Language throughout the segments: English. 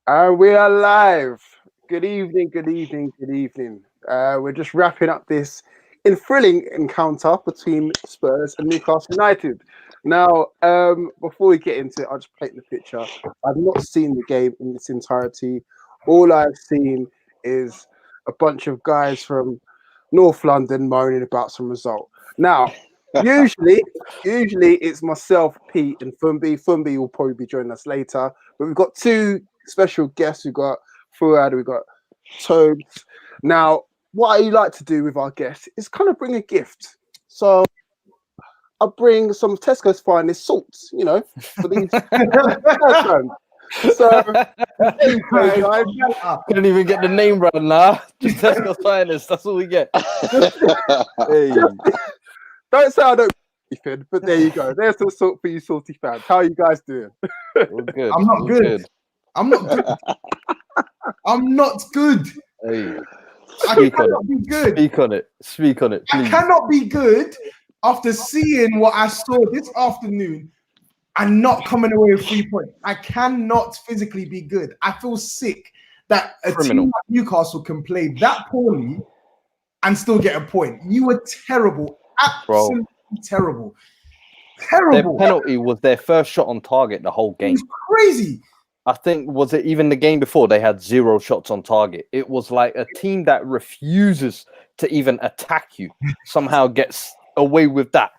And we are live. Good evening, good evening, good evening. We're just wrapping up this thrilling encounter between Spurs and Newcastle United. Now, before we get into it, I'll just paint the picture. I've not seen the game in its entirety. All I've seen is a bunch of guys from North London moaning about some result. Now, usually, usually it's myself, Pete, and Fumbi. Fumbi will probably be joining us later, but we've got two special guests. We've got Fuad, we've got Tobes. Now, what I like to do with our guests is kind of bring a gift. So I bring some of Tesco's finest salts, for these fans. So there you go, guys. Couldn't even get the name right now. Just Tesco's finest. That's all we get. Hey. Don't say I don't, Ethan, but there you go. There's some salt for you salty fans. How are you guys doing? We're good. I'm not We're good. I'm not good. I'm not good. Hey. I cannot be good. Speak on it. Speak on it, please. I cannot be good after seeing what I saw this afternoon and not coming away with 3 points. I cannot physically be good. I feel sick that a team like Newcastle can play that poorly and still get a point. You were terrible. Absolutely terrible. Terrible. Their penalty was their first shot on target the whole game. It was crazy. I think, was it even the game before, they had 0 shots on target. It was like a team that refuses to even attack you somehow gets away with that.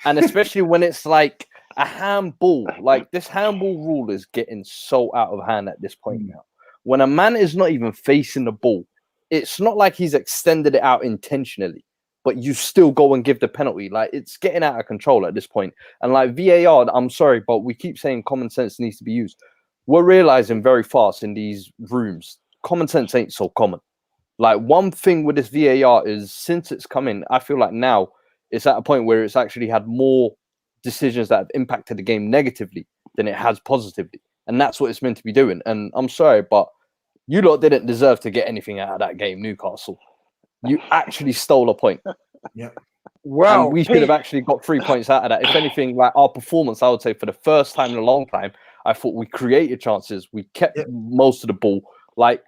And especially when it's like a handball. Like, this handball rule is getting so out of hand at this point now. When a man is not even facing the ball, it's not like he's extended it out intentionally, but you still go and give the penalty. Like, it's getting out of control at this point. And like VAR, I'm sorry, but we keep saying common sense needs to be used. We're realizing very fast in these rooms, common sense ain't so common. Like, one thing with this VAR is, since it's come in, I feel like now it's at a point where it's actually had more decisions that have impacted the game negatively than it has positively. And that's what it's meant to be doing. And I'm sorry, but you lot didn't deserve to get anything out of that game, Newcastle. You actually stole a point. Yeah. Well, and we should have actually got 3 points out of that. If anything, like our performance, I would say for the first time in a long time, I thought we created chances. We kept most of the ball. Like,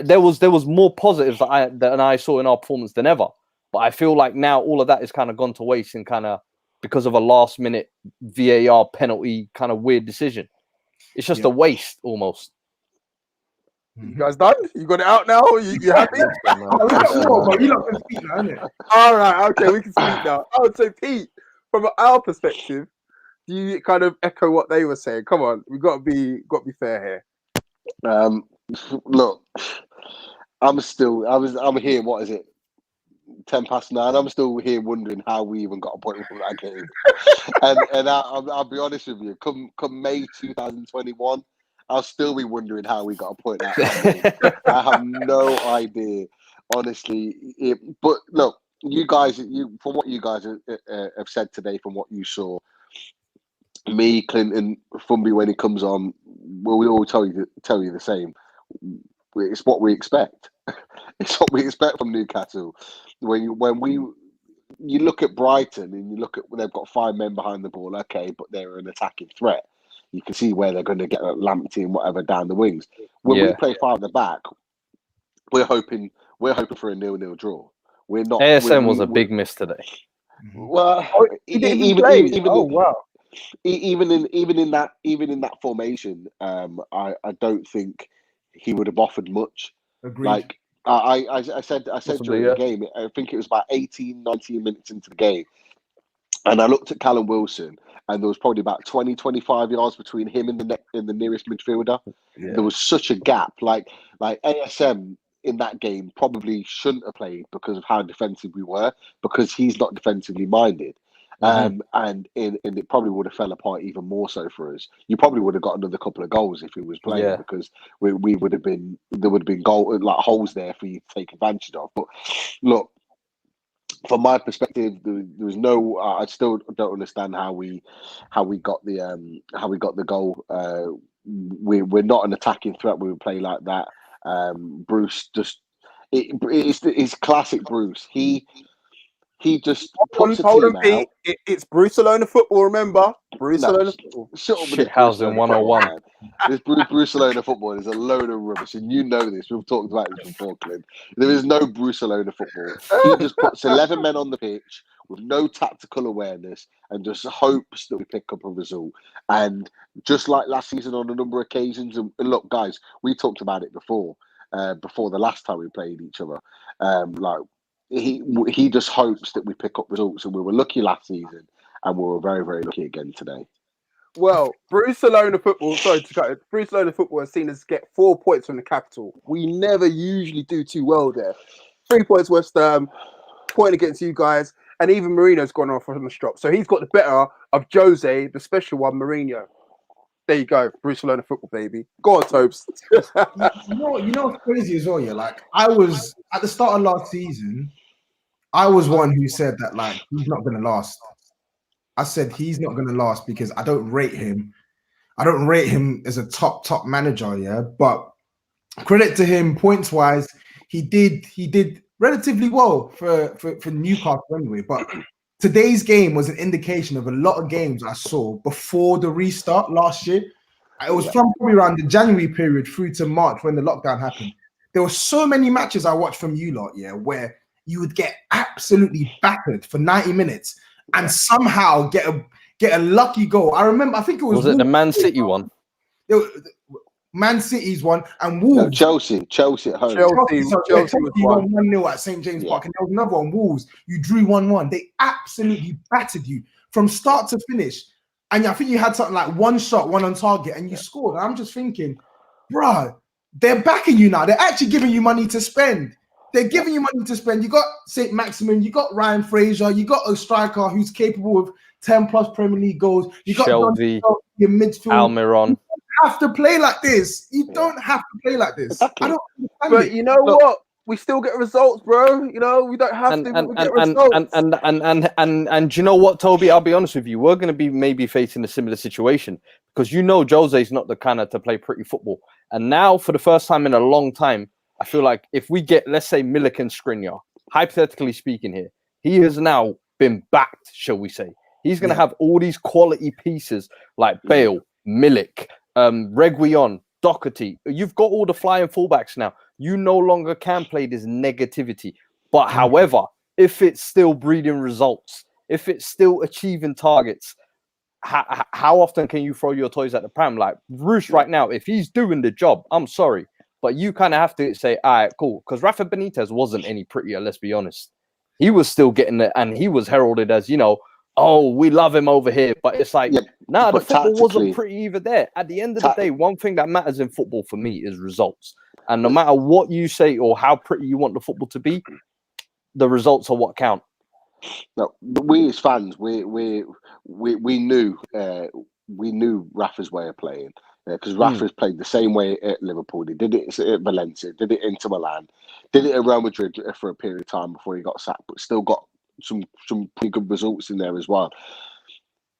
there was more positives than I saw in our performance than ever. But I feel like now all of that is kind of gone to waste and kind of because of a last minute VAR penalty kind of weird decision. It's just a waste almost. You guys done? You got it out now? You happy? All right, okay, we can speak now. Oh, so Pete, from our perspective, do you kind of echo what they were saying? Come on, we got to be fair here. Look, I'm here. What is it? 9:10. I'm still here wondering how we even got a point from that game. and I'll be honest with you. Come May 2021. I'll still be wondering how we got a point out of that game. I have no idea, honestly. But look, you guys, from what you guys have said today, from what you saw, me, Clinton, Fumbi, when he comes on, we all tell you the same. It's what we expect. It's what we expect from Newcastle. When you look at Brighton and you look at they've got 5 men behind the ball, okay, but they're an attacking threat. You can see where they're going to get Lamptey and whatever down the wings. When we play 5 at the back, we're hoping for a 0-0 draw. We're not. ASM was a big miss today. Well, even in that formation, I don't think he would have offered much. Agreed. Like I said during the game, I think it was about 18, 19 minutes into the game, and I looked at Callum Wilson, and there was probably about 20, 25 yards between him and the nearest midfielder. Yeah. There was such a gap. Like ASM in that game probably shouldn't have played because of how defensive we were, because he's not defensively minded. And it probably would have fell apart even more so for us. You probably would have got another couple of goals if he was playing, because there would have been holes there for you to take advantage of. But look, from my perspective, there was no. I still don't understand how we got the goal. We're not an attacking threat when we play like that. Bruce it's classic Bruce. he just Hold puts a on, team Pete. out. It's Barcelona football, remember? No, Barcelona football. shut up with this Shithousing Barcelona 101. football, man. This Barcelona football is a load of rubbish, and you know this. We've talked about this before, Clint. There is no Barcelona football. He just puts 11 men on the pitch with no tactical awareness and just hopes that we pick up a result. And just like last season on a number of occasions, and look, guys, we talked about it before the last time we played each other. Like he just hopes that we pick up results, and we were lucky last season, and we were very, very lucky again today. Well, Barcelona football, sorry to cut it, Barcelona football has seen us get 4 points from the capital. We never usually do too well there. 3 points West Ham, point against you guys, and even Mourinho's gone off on the strop. So he's got the better of Jose, the special one, Mourinho. There you go, Barcelona football, baby. Go on, Tobes. you know what's crazy as well, yeah? Like, I was, at the start of last season, I was one who said that, like, he's not going to last. I said he's not going to last because I don't rate him. I don't rate him as a top manager, yeah. But credit to him, points wise, he did relatively well for Newcastle anyway. But today's game was an indication of a lot of games I saw before the restart last year. It was from probably around the January period through to March when the lockdown happened. There were so many matches I watched from you lot, yeah, where you would get absolutely battered for 90 minutes and somehow get a lucky goal. I remember, I think it was it the Man City one? Man City's one and Wolves. No, Chelsea at home. Chelsea won 1-0 at St. James Park, and there was another one, Wolves. You drew 1-1. They absolutely battered you from start to finish. And I think you had something like one shot, one on target, and you scored. And I'm just thinking, bruh, they're backing you now. They're actually giving you money to spend. They're giving you money to spend. You got Saint-Maximin, you got Ryan Fraser, you got a striker who's capable of 10 plus Premier League goals. You got Shelby, your midfield. Almiron. You don't have to play like this. You don't have to play like this. Exactly. I don't understand But it. you know what? We still get results, bro. You know, we don't have to, but we get results. And you know what, Toby? I'll be honest with you. We're going to be maybe facing a similar situation because you know Jose's not the kind of to play pretty football. And now, for the first time in a long time, I feel like if we get, let's say, Milik and Skriniar, hypothetically speaking here, he has now been backed, shall we say. He's going to have all these quality pieces like Bale, Milik, Reguilon, Doherty. You've got all the flying fullbacks now. You no longer can play this negativity. But however, if it's still breeding results, if it's still achieving targets, how often can you throw your toys at the pram? Like Bruce right now, if he's doing the job, I'm sorry. But you kind of have to say, all right, cool. Because Rafa Benitez wasn't any prettier, let's be honest. He was still getting it, and he was heralded as, you know, oh, we love him over here. But it's like, nah, the football wasn't pretty either there. At the end of the day, one thing that matters in football for me is results. And no matter what you say or how pretty you want the football to be, the results are what count. No, we as fans, we knew Rafa's way of playing. Because Rafa's played the same way at Liverpool. He did it at Valencia, did it Inter Milan, did it at Real Madrid for a period of time before he got sacked, but still got some pretty good results in there as well.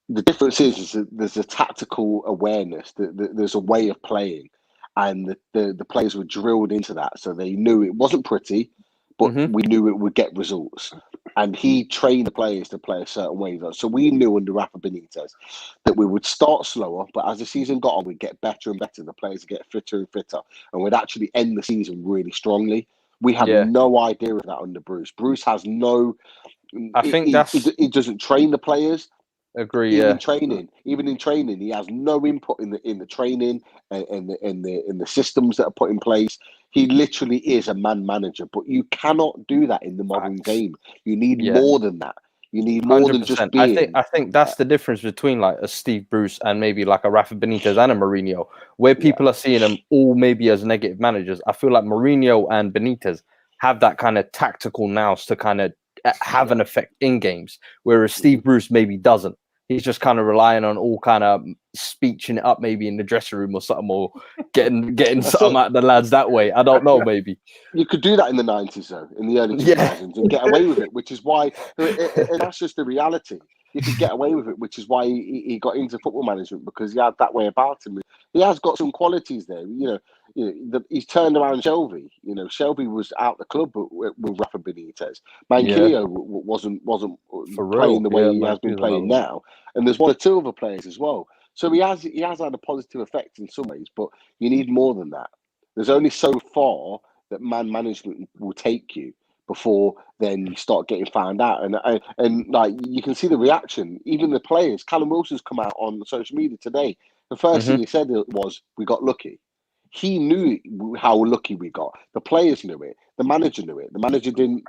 The difference is that there's a tactical awareness, there's a way of playing, and the players were drilled into that, so they knew it wasn't pretty, but we knew it would get results. And he trained the players to play a certain way. So we knew under Rafa Benitez that we would start slower, but as the season got on, we'd get better and better. The players would get fitter and fitter, and we'd actually end the season really strongly. We have no idea of that under Bruce. Bruce has no... I think he doesn't train the players. Agree. Even in training, he has no input in the training and the systems that are put in place. He literally is a man manager, but you cannot do that in the modern game. You need more than that. You need more 100%. than just being. I think that's the difference between like a Steve Bruce and maybe like a Rafa Benitez and a Mourinho, where people are seeing them all maybe as negative managers. I feel like Mourinho and Benitez have that kind of tactical nous to kind of have an effect in games, whereas Steve Bruce maybe doesn't. He's just kind of relying on all kind of speeching it up maybe in the dressing room or something, or getting something out of the lads that way. I don't know, maybe. You could do that in the 90s, though, in the early 2000s, and get away with it, which is why, and that's just the reality. you could get away with it, which is why he got into football management, because he had that way about him. He has got some qualities there. He's turned around Shelby. Shelby was out the club with Rafa Benitez. Manquillo wasn't playing the way he has been playing now, and there's one or two other players as well. So he has had a positive effect in some ways, but you need more than that. There's only so far that man management will take you before then you start getting found out. And like, you can see the reaction. Even the players, Callum Wilson's come out on social media today. The first thing he said was, "We got lucky." He knew how lucky we got. The players knew it. The manager knew it. The manager didn't,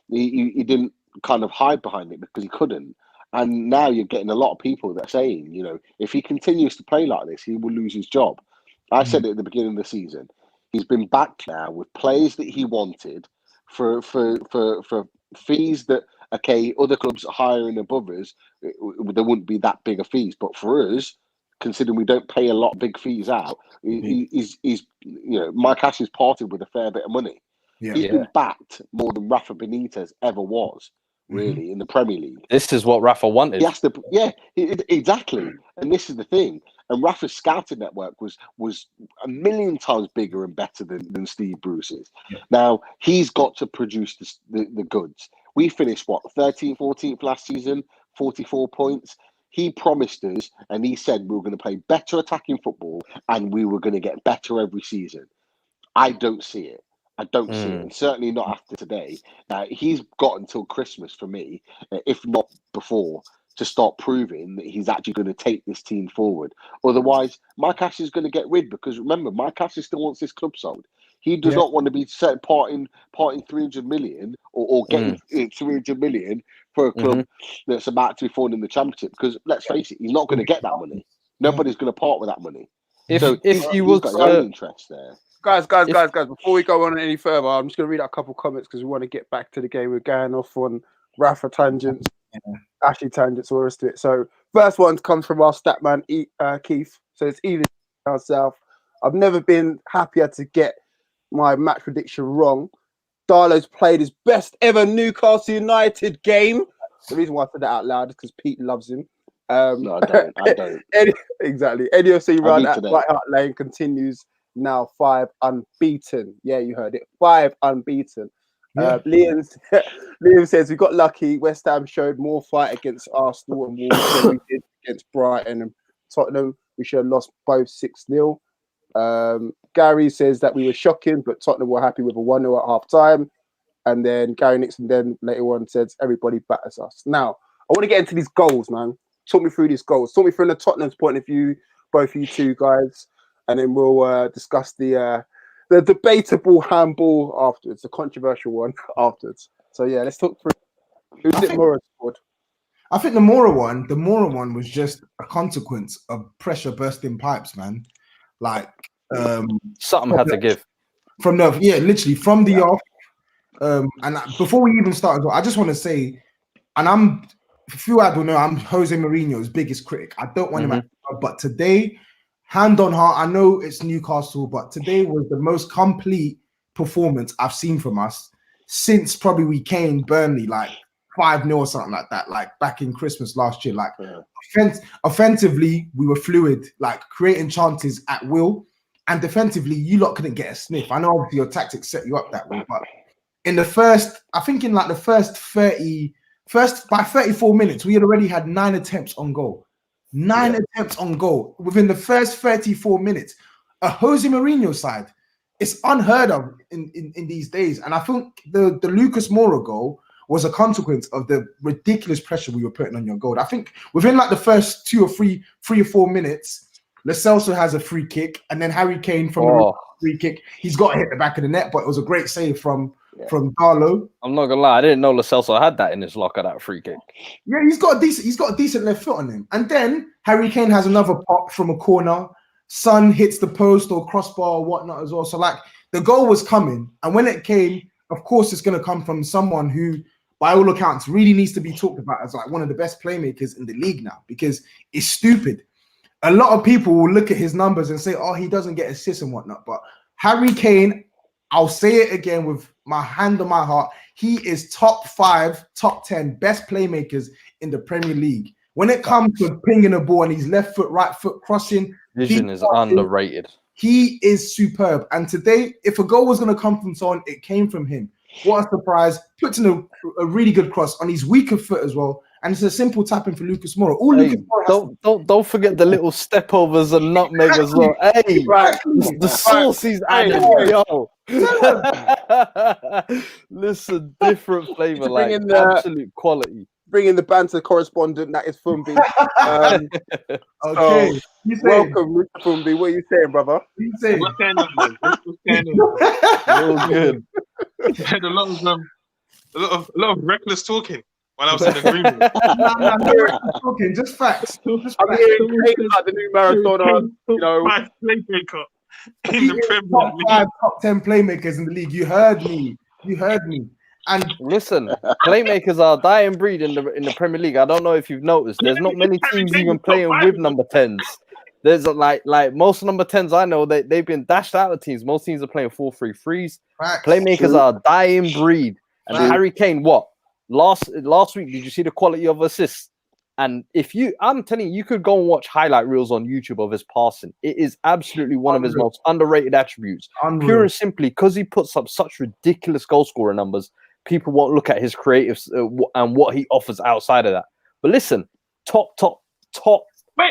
he didn't kind of hide behind it because he couldn't. And now you're getting a lot of people that are saying, if he continues to play like this, he will lose his job. I said it at the beginning of the season. He's been backed now with players that he wanted for fees that, okay, other clubs higher and above us, there wouldn't be that big of fees. But for us, considering we don't pay a lot of big fees out, Mike Ashley's parted with a fair bit of money. He's been backed more than Rafa Benitez ever was, really, in the Premier League. This is what Rafa wanted. He has to, exactly. And this is the thing. And Rafa's scouting network was a million times bigger and better than Steve Bruce's. Yeah. Now, he's got to produce the goods. We finished, 13th, 14th last season, 44 points. He promised us, and he said we were going to play better attacking football and we were going to get better every season. I don't see it. I don't see it, and certainly not after today. He's got until Christmas for me, if not before, to start proving that he's actually going to take this team forward. Otherwise, Mike Ashley is going to get rid, because remember, Mike Ashley still wants this club sold. He does not want to be parting 300 million or getting 300 million for a club that's about to be falling in the Championship, because let's face it, he's not going to get that money. Nobody's going to part with that money. If he's got his own interest there. Guys, before we go on any further, I'm just going to read out a couple of comments because we want to get back to the game. We're going off on Rafa tangents, Ashley tangents, all the rest of it. So, first one comes from our stat man, Keith. So, it's evening down south. I've never been happier to get my match prediction wrong. Darlow's played his best ever Newcastle United game. The reason why I said that out loud is because Pete loves him. No, I don't. Exactly. NUFC run at White Hart Lane continues. Now 5 unbeaten. Yeah, you heard it. 5 unbeaten. Liam says we got lucky. West Ham showed more fight against Arsenal and Wolves than we did against Brighton and Tottenham. We should have lost both 6-0. Gary says that we were shocking, but Tottenham were happy with a 1-0 at half time. And then Gary Nixon then later on says everybody batters us. Now, I want to get into these goals, man. Talk me through these goals. Talk me from the Tottenham's point of view, both of you two guys. And then we'll discuss the debatable handball afterwards, the controversial one afterwards. So yeah, let's talk through. Who's it Moura scored? I think the Moura one was just a consequence of pressure bursting pipes, man. Like something had to give. Literally from the off. And before we even start, I just want to say, and Fuad will know I'm Jose Mourinho's biggest critic. I don't want him, but today, hand on heart, I know it's Newcastle, but today was the most complete performance I've seen from us since probably we came Burnley, like 5-0 or something like that, like back in Christmas last year. Like offensively, we were fluid, like creating chances at will, and defensively, you lot couldn't get a sniff. I know obviously your tactics set you up that way, but in the first, I think in like the by 34 minutes, we had already had 9 attempts on goal. 9 attempts on goal within the first 34 minutes. A Jose Mourinho side, it's unheard of in these days. And I think the Lucas Moura goal was a consequence of the ridiculous pressure we were putting on your goal. I think within like the first 3 or 4 minutes, Lo Celso has a free kick, and then Harry Kane from the free kick. He's got to hit the back of the net, but it was a great save from Darlow. I'm not gonna lie, I didn't know Lo Celso had that in his locker, that free kick. Yeah, he's got a decent left foot on him. And then Harry Kane has another pop from a corner. Son hits the post or crossbar or whatnot as well. So like the goal was coming, and when it came, of course, it's gonna come from someone who, by all accounts, really needs to be talked about as like one of the best playmakers in the league now, because it's stupid. A lot of people will look at his numbers and say, "Oh, he doesn't get assists and whatnot," but Harry Kane, I'll say it again with my hand on my heart, he is top 5, top 10 best playmakers in the Premier League. When it comes to pinging a ball and his left foot, right foot crossing, vision is underrated. He is superb. And today, if a goal was going to come from someone, it came from him. What a surprise. Puts in a really good cross on his weaker foot as well. And it's a simple tapping for Lucas Moura. Don't forget the little step overs and nutmeg as well. Hey, the sauce he's added, yo. Listen, different flavor, like absolute quality. Bring in the banter correspondent that is Fumbi. Okay. Welcome, Mr. Fumbi. What are you saying, brother? What are you saying? What's going on, man? What's going on? Real good. I had a lot of reckless talking while I was in the green room. Okay, just facts. I'm hearing the new marathoner, you know. My playmaker in the Premier League. Top 10 playmakers in the league. You heard me. And listen, playmakers are a dying breed in the Premier League. I don't know if you've noticed. There's not many teams even playing with number 10s. There's like most number 10s I know, they've been dashed out of teams. Most teams are playing 4-3-3s. Playmakers are a dying breed. And Harry Kane, what? Last week, did you see the quality of assists? And I'm telling you, you could go and watch highlight reels on YouTube of his passing. It is absolutely one of his most underrated attributes. Pure and simply, because he puts up such ridiculous goal scorer numbers, people won't look at his creatives and what he offers outside of that. But listen, top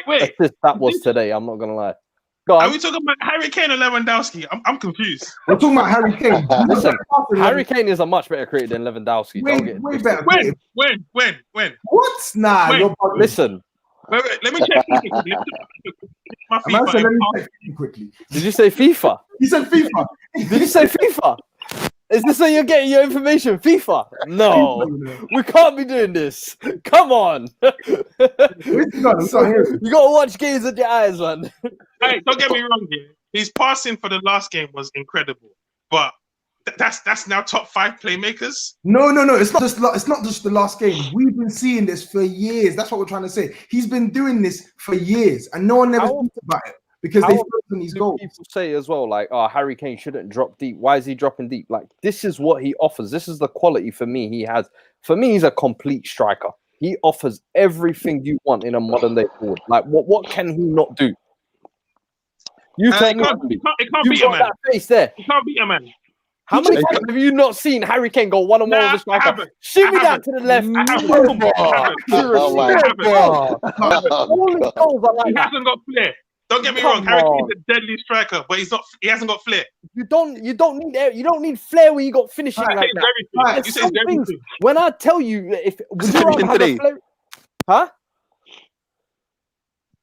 Wait. assist that was today. I'm not gonna lie. Go on. Are we talking about Harry Kane or Lewandowski? I'm confused. We're talking about Harry Kane. Listen, Harry Kane is a much better creator than Lewandowski. Way better. When? What? Nah. Listen. Wait, let me check. My FIFA. Let me check quickly. Did you say FIFA? He said FIFA. Did you say FIFA? Is this how you're getting your information? FIFA? No, we can't be doing this. Come on. You gotta watch games with your eyes, man. Hey, don't get me wrong here. His passing for the last game was incredible, but that's now top 5 playmakers. No. It's not just the last game. We've been seeing this for years. That's what we're trying to say. He's been doing this for years, and no one never thinks about it. Because they focus on these goals. People say as well, like, oh, Harry Kane shouldn't drop deep. Why is he dropping deep? Like, this is what he offers. This is the quality for me he has. For me, he's a complete striker. He offers everything you want in a modern day forward. Like, what can he not do? You tell me. It can't be a man. That face there. It can't be a man. How many times have you not seen Harry Kane go one-on-one with a striker? Shoot me that to the left. He hasn't got flair. Don't get me wrong. Harry Kane's a deadly striker, but he hasn't got flair. You don't need flair when you got finishing like that. You say everything. When I tell you, if would you rather have a flair, huh?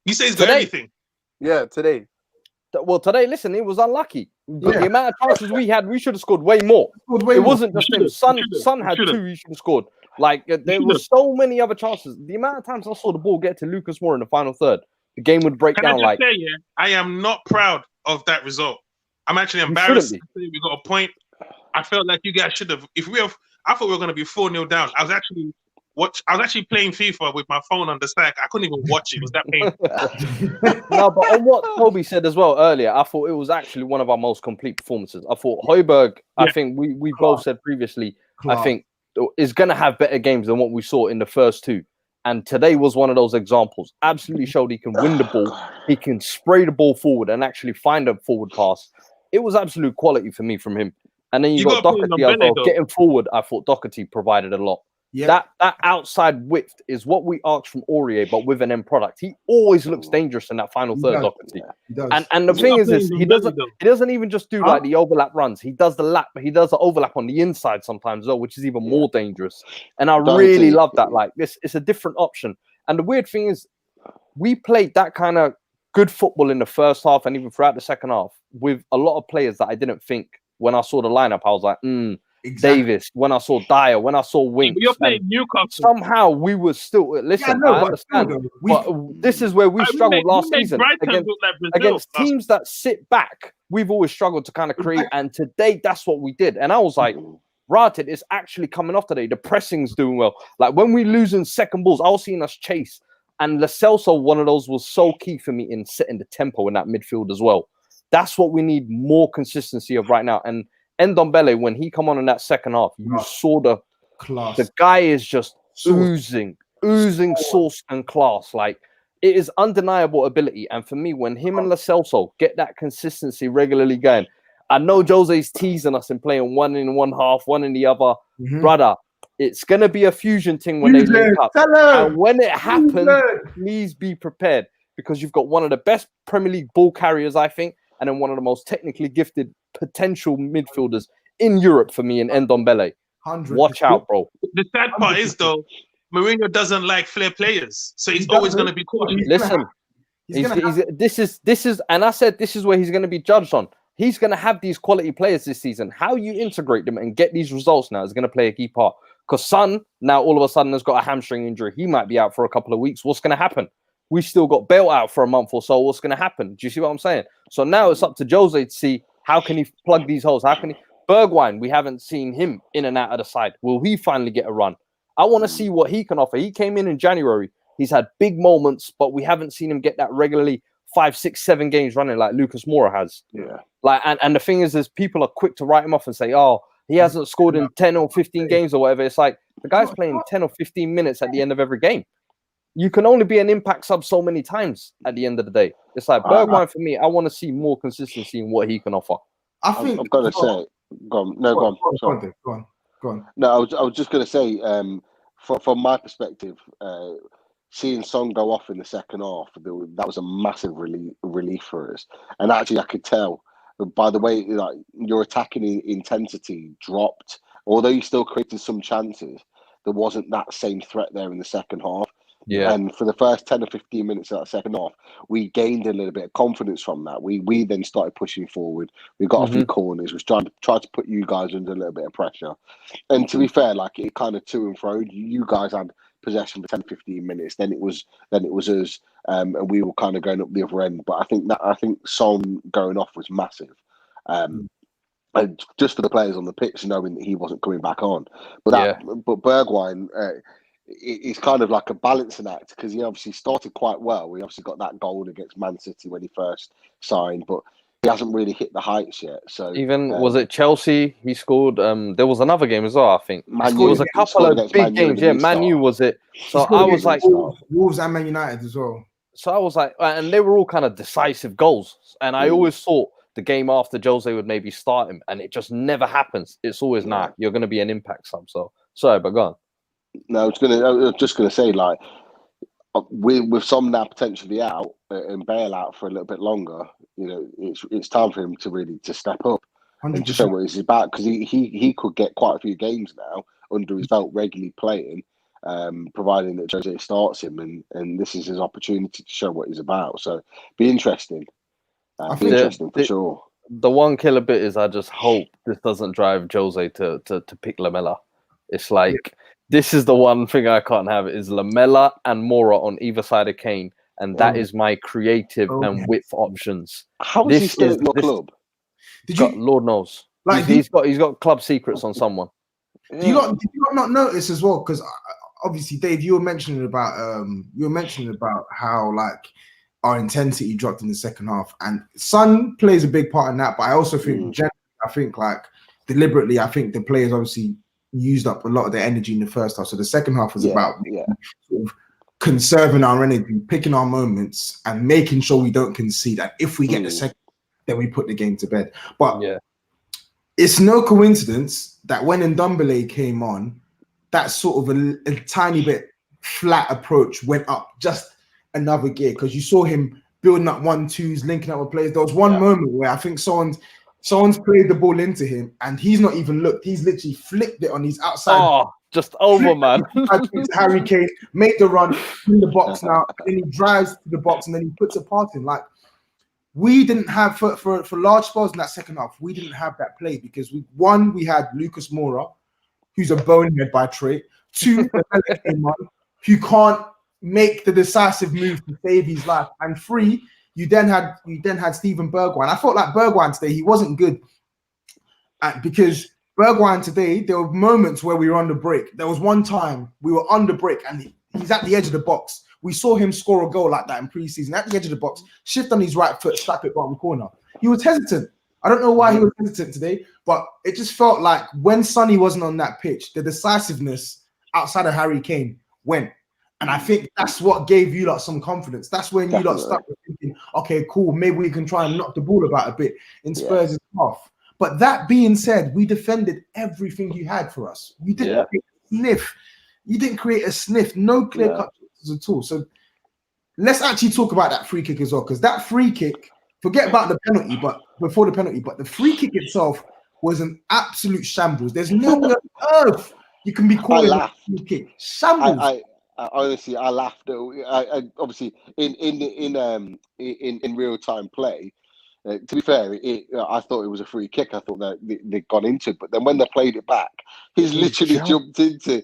You say he's got everything. Yeah, today. Well, today, listen, it was unlucky. But the amount of chances we had, we should have scored way more. It wasn't just him. Son had 2 he should have scored. Like, there were so many other chances. The amount of times I saw the ball get to Lucas Moura in the final third, the game would break down. I say, I am not proud of that result. I'm actually embarrassed. We got a point. I felt like you guys should have. I thought we were going to be 4-0 down. I was actually playing FIFA with my phone on the stack. I couldn't even watch it. It was that painful. No, but on what Toby said as well earlier, I thought it was actually one of our most complete performances. I thought Højbjerg, I think we both said previously, I think is going to have better games than what we saw in the first 2. And today was one of those examples. Absolutely showed he can win the ball. He can spray the ball forward and actually find a forward pass. It was absolute quality for me from him. And then you got Doherty as well. Getting forward, I thought Doherty provided a lot. Yeah. That outside width is what we asked from Aurier, but with an end product. He always looks dangerous in that final third, Doherty. And the thing is he doesn't even just do like the overlap runs. He does the overlap on the inside sometimes, though, which is even more dangerous. And I really love that. Like this, it's a different option. And the weird thing is, we played that kind of good football in the first half and even throughout the second half with a lot of players that I didn't think when I saw the lineup, I was like, Exactly. Davis, when I saw Dyer, when I saw Winks, you're playing Newcastle. Somehow we were still listen. I understand, but this is where we struggled last season against teams that sit back. We've always struggled to kind of create, and today that's what we did. And I was like, Rated is actually coming off today. The pressing's doing well. Like when we losing second balls, I was seeing us chase, and Lo Celso, one of those, was so key for me in setting the tempo in that midfield as well. That's what we need more consistency of right now. And Ndombele, when he come on in that second half, you saw the class. The guy is just oozing oozing sauce and class. Like, it is undeniable ability. And for me, when him and Lo Celso get that consistency regularly going, I know Jose's teasing us and playing one in one half, one in the other. Brother, it's going to be a fusion thing when they link up. And when it happens, please be prepared, because you've got one of the best Premier League ball carriers, I think, and then one of the most technically gifted potential midfielders in Europe for me in Ndombele. Watch out, bro. The sad part is, though, Mourinho doesn't like flair players, so he's always going to be caught. Listen, this is, and I said this is where he's going to be judged on. He's going to have these quality players this season. How you integrate them and get these results now is going to play a key part. Because Son now all of a sudden has got a hamstring injury. He might be out for a couple of weeks. What's going to happen? We still got Bale out for a month or so. What's going to happen? Do you see what I'm saying? So now it's up to Jose to see how can he plug these holes. How can he? Bergwijn, we haven't seen him in and out of the side. Will he finally get a run? I want to see what he can offer. He came in January. He's had big moments, but we haven't seen him get that regularly 5, 6, 7 games running like Lucas Moura has. Yeah. Like, and the thing is people are quick to write him off and say, oh, he hasn't scored in 10 or 15 games or whatever. It's like the guy's playing 10 or 15 minutes at the end of every game. You can only be an impact sub so many times at the end of the day. It's like Bergwijn for me. I want to see more consistency in what he can offer. I think I've got to say, go on. No, I was just going to say, from my perspective, seeing Son go off in the second half, that was a massive relief for us. And actually, I could tell by the way, like, your attacking intensity dropped. Although you still created some chances, there wasn't that same threat there in the second half. Yeah. And for the first 10 or 15 minutes of that second half, we gained a little bit of confidence from that. We then started pushing forward. We got a few corners. We tried to put you guys under a little bit of pressure. And to be fair, like, it kind of to and fro. You guys had possession for 10, 15 minutes. Then it was us, and we were kind of going up the other end. But I think Son going off was massive. And just for the players on the pitch, knowing that he wasn't coming back on. But Bergwijn, it's kind of like a balancing act, because he obviously started quite well. He obviously got that goal against Man City when he first signed, but he hasn't really hit the heights yet. So even was it Chelsea? He scored. There was another game as well. I think it was a couple of big games. Yeah, Man U was it. So I was like, Wolves and Man United as well. So I was like, and they were all kind of decisive goals. And I always thought the game after Jose would maybe start him, and it just never happens. It's always you're going to be an impact sub. So sorry, but go on. No, I was just gonna say, like, with some now potentially out and Bale out for a little bit longer, you know, it's time for him to really step up 100%. And to show what he's about, because he could get quite a few games now under his belt regularly playing, providing that Jose starts him, and this is his opportunity to show what he's about. So be interesting. Interesting for sure. The one killer bit is I just hope this doesn't drive Jose to pick Lamela. It's like this is the one thing I can't have is Lamela and Moura on either side of Kane, and that is my creative and width options. How is he still at your club? Lord knows. Like he's got club secrets on someone. Did you not notice as well? Because obviously, Dave, you were mentioning about how like our intensity dropped in the second half, and Son plays a big part in that. But I also think, like deliberately, I think the players obviously used up a lot of their energy in the first half. So the second half was about sort of conserving our energy, picking our moments, and making sure we don't concede. And if we get the second, then we put the game to bed. But it's no coincidence that when Ndombele came on, that sort of a tiny bit flat approach went up just another gear, because you saw him building up 1-2s, linking up with players. There was one moment where I think someone's played the ball into him, and he's not even looked. He's literally flicked it on his outside. Oh, just over, man. Harry Kane made the run in the box now, and he drives to the box, and then he puts a pass in. Like, we didn't have for large spells in that second half. We didn't have that play because we had Lucas Moura, who's a bonehead by trait. 2, who can't make the decisive move to save his life, and 3. You then had Steven Bergwijn. I felt like Bergwijn today, he wasn't good because Bergwijn today, there were moments where we were on the break. There was one time we were on the break and he's at the edge of the box. We saw him score a goal like that in pre-season, at the edge of the box, shift on his right foot, slap it bottom corner. He was hesitant. I don't know why he was hesitant today, but it just felt like when Sonny wasn't on that pitch, the decisiveness outside of Harry Kane went. And I think that's what gave you lot some confidence. That's when you lot started thinking, okay, cool, maybe we can try and knock the ball about a bit in Spurs' half. But that being said, we defended everything you had for us. You didn't create a sniff. You didn't create a sniff. No clear-cut chances at all. So let's actually talk about that free kick as well, because that free kick, forget about the penalty, but before the penalty, but the free kick itself was an absolute shambles. There's no way on earth you can be calling a free kick. Shambles. Honestly, I laughed. I obviously in real time play. To be fair, I thought it was a free kick. I thought that they'd gone into it, but then when they played it back, he's literally jumped into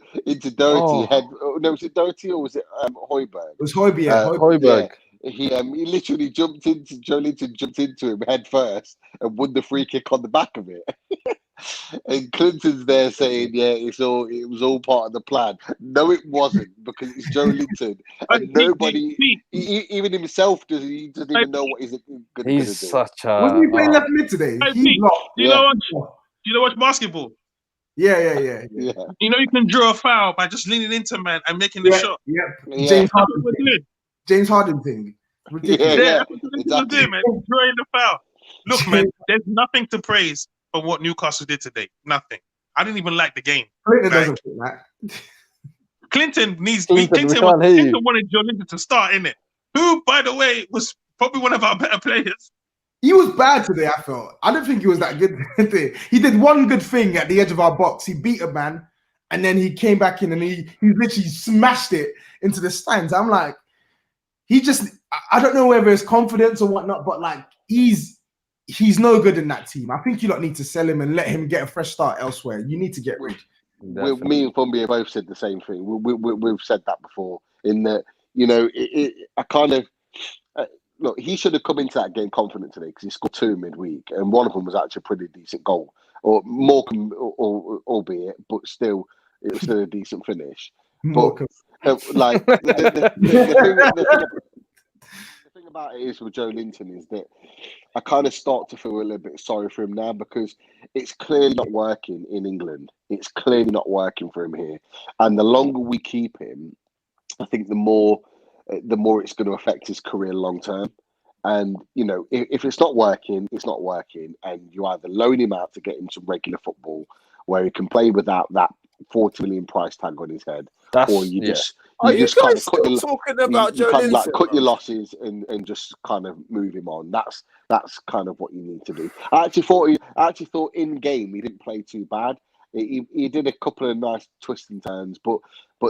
Doherty head. No, was it Doherty or was it Højbjerg? It was Højbjerg. Højbjerg. He literally jumped into Joelinton, jumped into him head first and won the free kick on the back of it. And Clinton's there saying, it was all part of the plan. No, it wasn't, because it's Joelinton, and nobody, even himself, doesn't even know what he's going to do. He's such a. Wasn't he playing left mid today? Do you know what basketball? Yeah. You know you can draw a foul by just leaning into man and making the shot. Yeah. James Harden thing. Ridiculous. That's what you're doing, man. Drawing the foul. Look, man, there's nothing to praise for what Newcastle did today. Nothing. I didn't even like the game. Clinton doesn't think that. Clinton wanted Joelinton to start, innit? Who, by the way, was probably one of our better players. He was bad today, I felt. I don't think he was that good. He did one good thing at the edge of our box. He beat a man, and then he came back in and he literally smashed it into the stands. I'm like, I don't know whether it's confidence or whatnot, but like he's no good in that team. I think you lot need to sell him and let him get a fresh start elsewhere. You need to get rid. Me and Fumbi have both said the same thing. We've said that before. In that, I kind of look. He should have come into that game confident today because he scored 2 midweek, and one of them was actually a pretty decent goal, or more, albeit, but still, it was still a decent finish. But like the thing about it is with Joelinton is that I kind of start to feel a little bit sorry for him now, because it's clearly not working in England. It's clearly not working for him here, and the longer we keep him, I think the more it's going to affect his career long term. And if it's not working, it's not working, and you either loan him out to get him some regular football where he can play without that 40 million price tag on his head, or you just guys still talking about Joelinton? Cut your losses and just kind of move him on. That's kind of what you need to do. I actually thought in game he didn't play too bad. He did a couple of nice twists and turns, but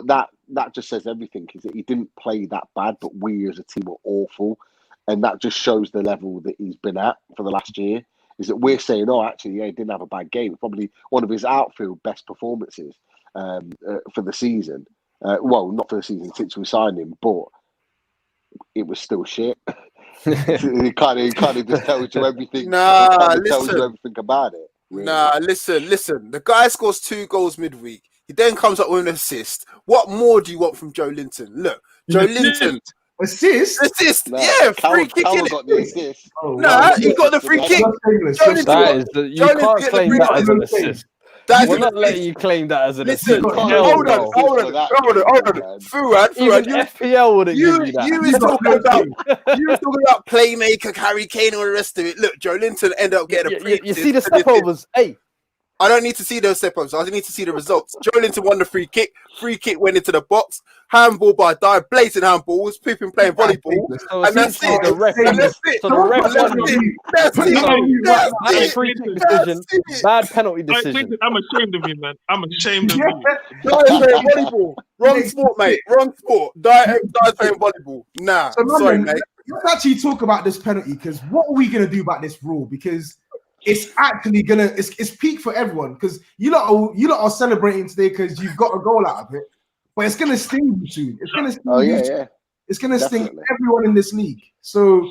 that just says everything, because he didn't play that bad. But we as a team were awful, and that just shows the level that he's been at for the last year. Is that we're saying, he didn't have a bad game. Probably one of his outfield best performances for the season. Well, not for the season since we signed him, but it was still shit. It kind of just tells you everything. Tells you everything about it. Really. Listen. The guy scores 2 goals midweek. He then comes up with an assist. What more do you want from Joelinton? Look, Joelinton. Assist? Free kick. Got the assist. He got the free kick. You can't claim that as an assist. We're not letting you claim that as an assist. Hold on. Fuad, even FPL wouldn't give you that. You were talking about playmaker, Harry Kane, and all the rest of it. Look, Joelinton ended up getting a free kick. You see the step overs, I don't need to see those step-ups. I need to see the results. Joelinton won the free kick. Free kick went into the box. Handball by Dyer. Blatant handball. Was Pippin playing volleyball. And that's it. The ref bad free kick decision. Bad penalty decision. I'm ashamed of you, man. I'm ashamed of you. Dyer's playing volleyball. Wrong sport, mate. Wrong sport. Dyer's playing volleyball. Nah, sorry, mate. Let's actually talk about this penalty, because what are we going to do about this rule? Because it's actually it's peak for everyone, because you lot are celebrating today because you've got a goal out of it, but it's gonna sting you soon. It's gonna sting It's gonna sting everyone in this league. So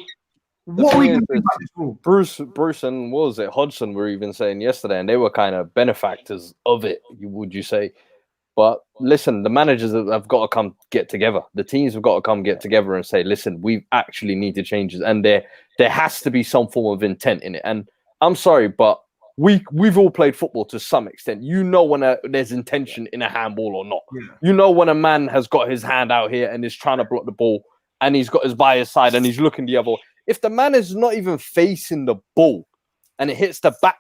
what are we gonna do about this rule? Bruce and what was it? Hodgson were even saying yesterday, and they were kind of benefactors of it, would you say? But listen, the managers have got to come get together. The teams have got to come get together and say, listen, we actually need to change it, and there has to be some form of intent in it. And I'm sorry, but we've all played football to some extent. You know when there's intention in a handball or not. Yeah. You know when a man has got his hand out here and is trying to block the ball and he's got his by his side and he's looking the other way. If the man is not even facing the ball and it hits the back,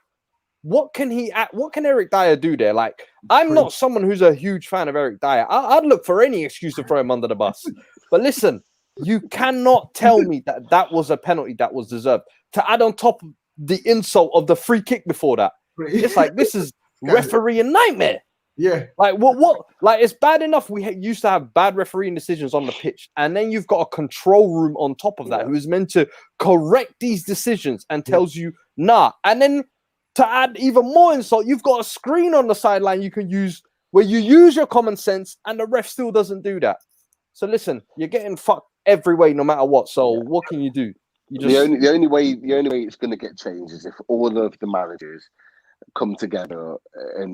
what can Eric Dyer do there? Like, I'm not someone who's a huge fan of Eric Dyer. I'd look for any excuse to throw him under the bus. But listen, you cannot tell me that was a penalty that was deserved. To add on top of the insult of the free kick before that, it's like, this is refereeing nightmare. Yeah. Like, what? Like, it's bad enough we used to have bad refereeing decisions on the pitch, and then you've got a control room on top of that who is meant to correct these decisions and tells you, nah. And then to add even more insult, you've got a screen on the sideline you can use where you use your common sense, and the ref still doesn't do that. So listen, you're getting fucked every way, no matter what. So what can you do? The only way it's going to get changed is if all of the managers come together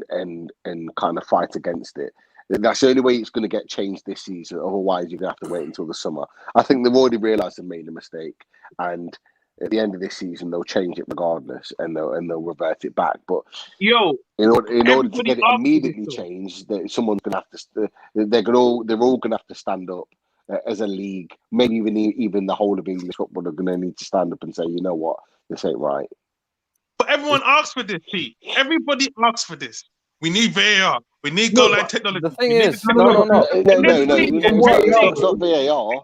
and kind of fight against it. That's the only way it's going to get changed this season. Otherwise, you're going to have to wait until the summer. I think they've already realised they've made a mistake, and at the end of this season, they'll change it regardless, and they'll revert it back. But in order to get it immediately changed, that someone's going to have to. They're all going to have to stand up as a league. Maybe even the whole of English football are going to need to stand up and say, you know what, this ain't right. But everyone asks for this, Pete. Everybody asks for this. We need VAR. We need goal line technology. The thing is, no. It's not VAR.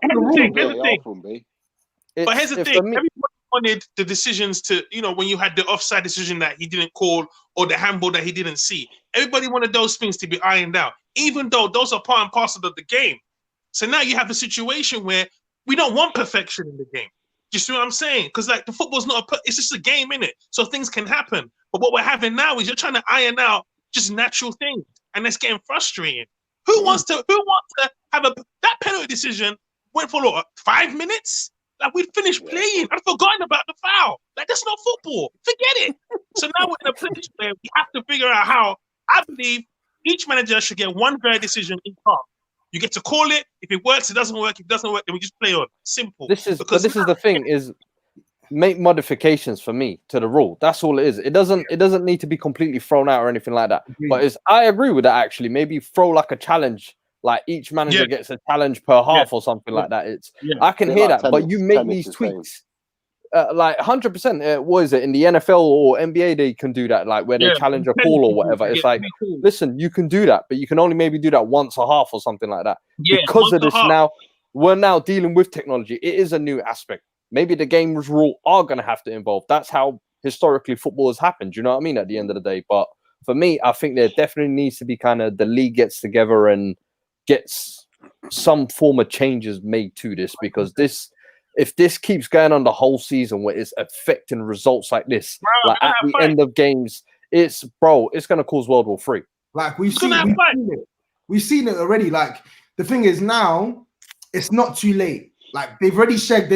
But here's the thing. Everybody wanted the decisions to, when you had the offside decision that he didn't call or the handball that he didn't see. Everybody wanted those things to be ironed out, even though those are part and parcel of the game. So now you have a situation where we don't want perfection in the game. You see what I'm saying? Because like the football's it's just a game, innit? So things can happen. But what we're having now is you're trying to iron out just natural things, and that's getting frustrating. Who wants to have that penalty decision went for 5 minutes? Like we'd finished playing. I'd forgotten about the foul. Like that's not football. Forget it. So now we're in a place where we have to figure out how. I believe each manager should get one fair decision in half. You get to call it. If it works, it doesn't work. If it doesn't work, then we just play on. Simple. This is the thing: is make modifications for me to the rule. That's all it is. It doesn't need to be completely thrown out or anything like that. But I agree with that actually. Maybe throw like a challenge. Like each manager gets a challenge per half or something like that. I can hear that, but you make these tweaks. Like 100%. What is it in the NFL or NBA? They can do that, like where they challenge a call or whatever. It's like, listen, you can do that, but you can only maybe do that once a half or something like that. Because of this, now we're now dealing with technology. It is a new aspect. Maybe the game's rule are going to have to involve. That's how historically football has happened. You know what I mean? At the end of the day, but for me, I think there definitely needs to be kind of the league gets together and gets some form of changes made to this, because if this keeps going on the whole season where it's affecting results like this, like at the end of games, it's going to cause World War III. Like we've seen it already. Like the thing is now, it's not too late. Like they've already shagged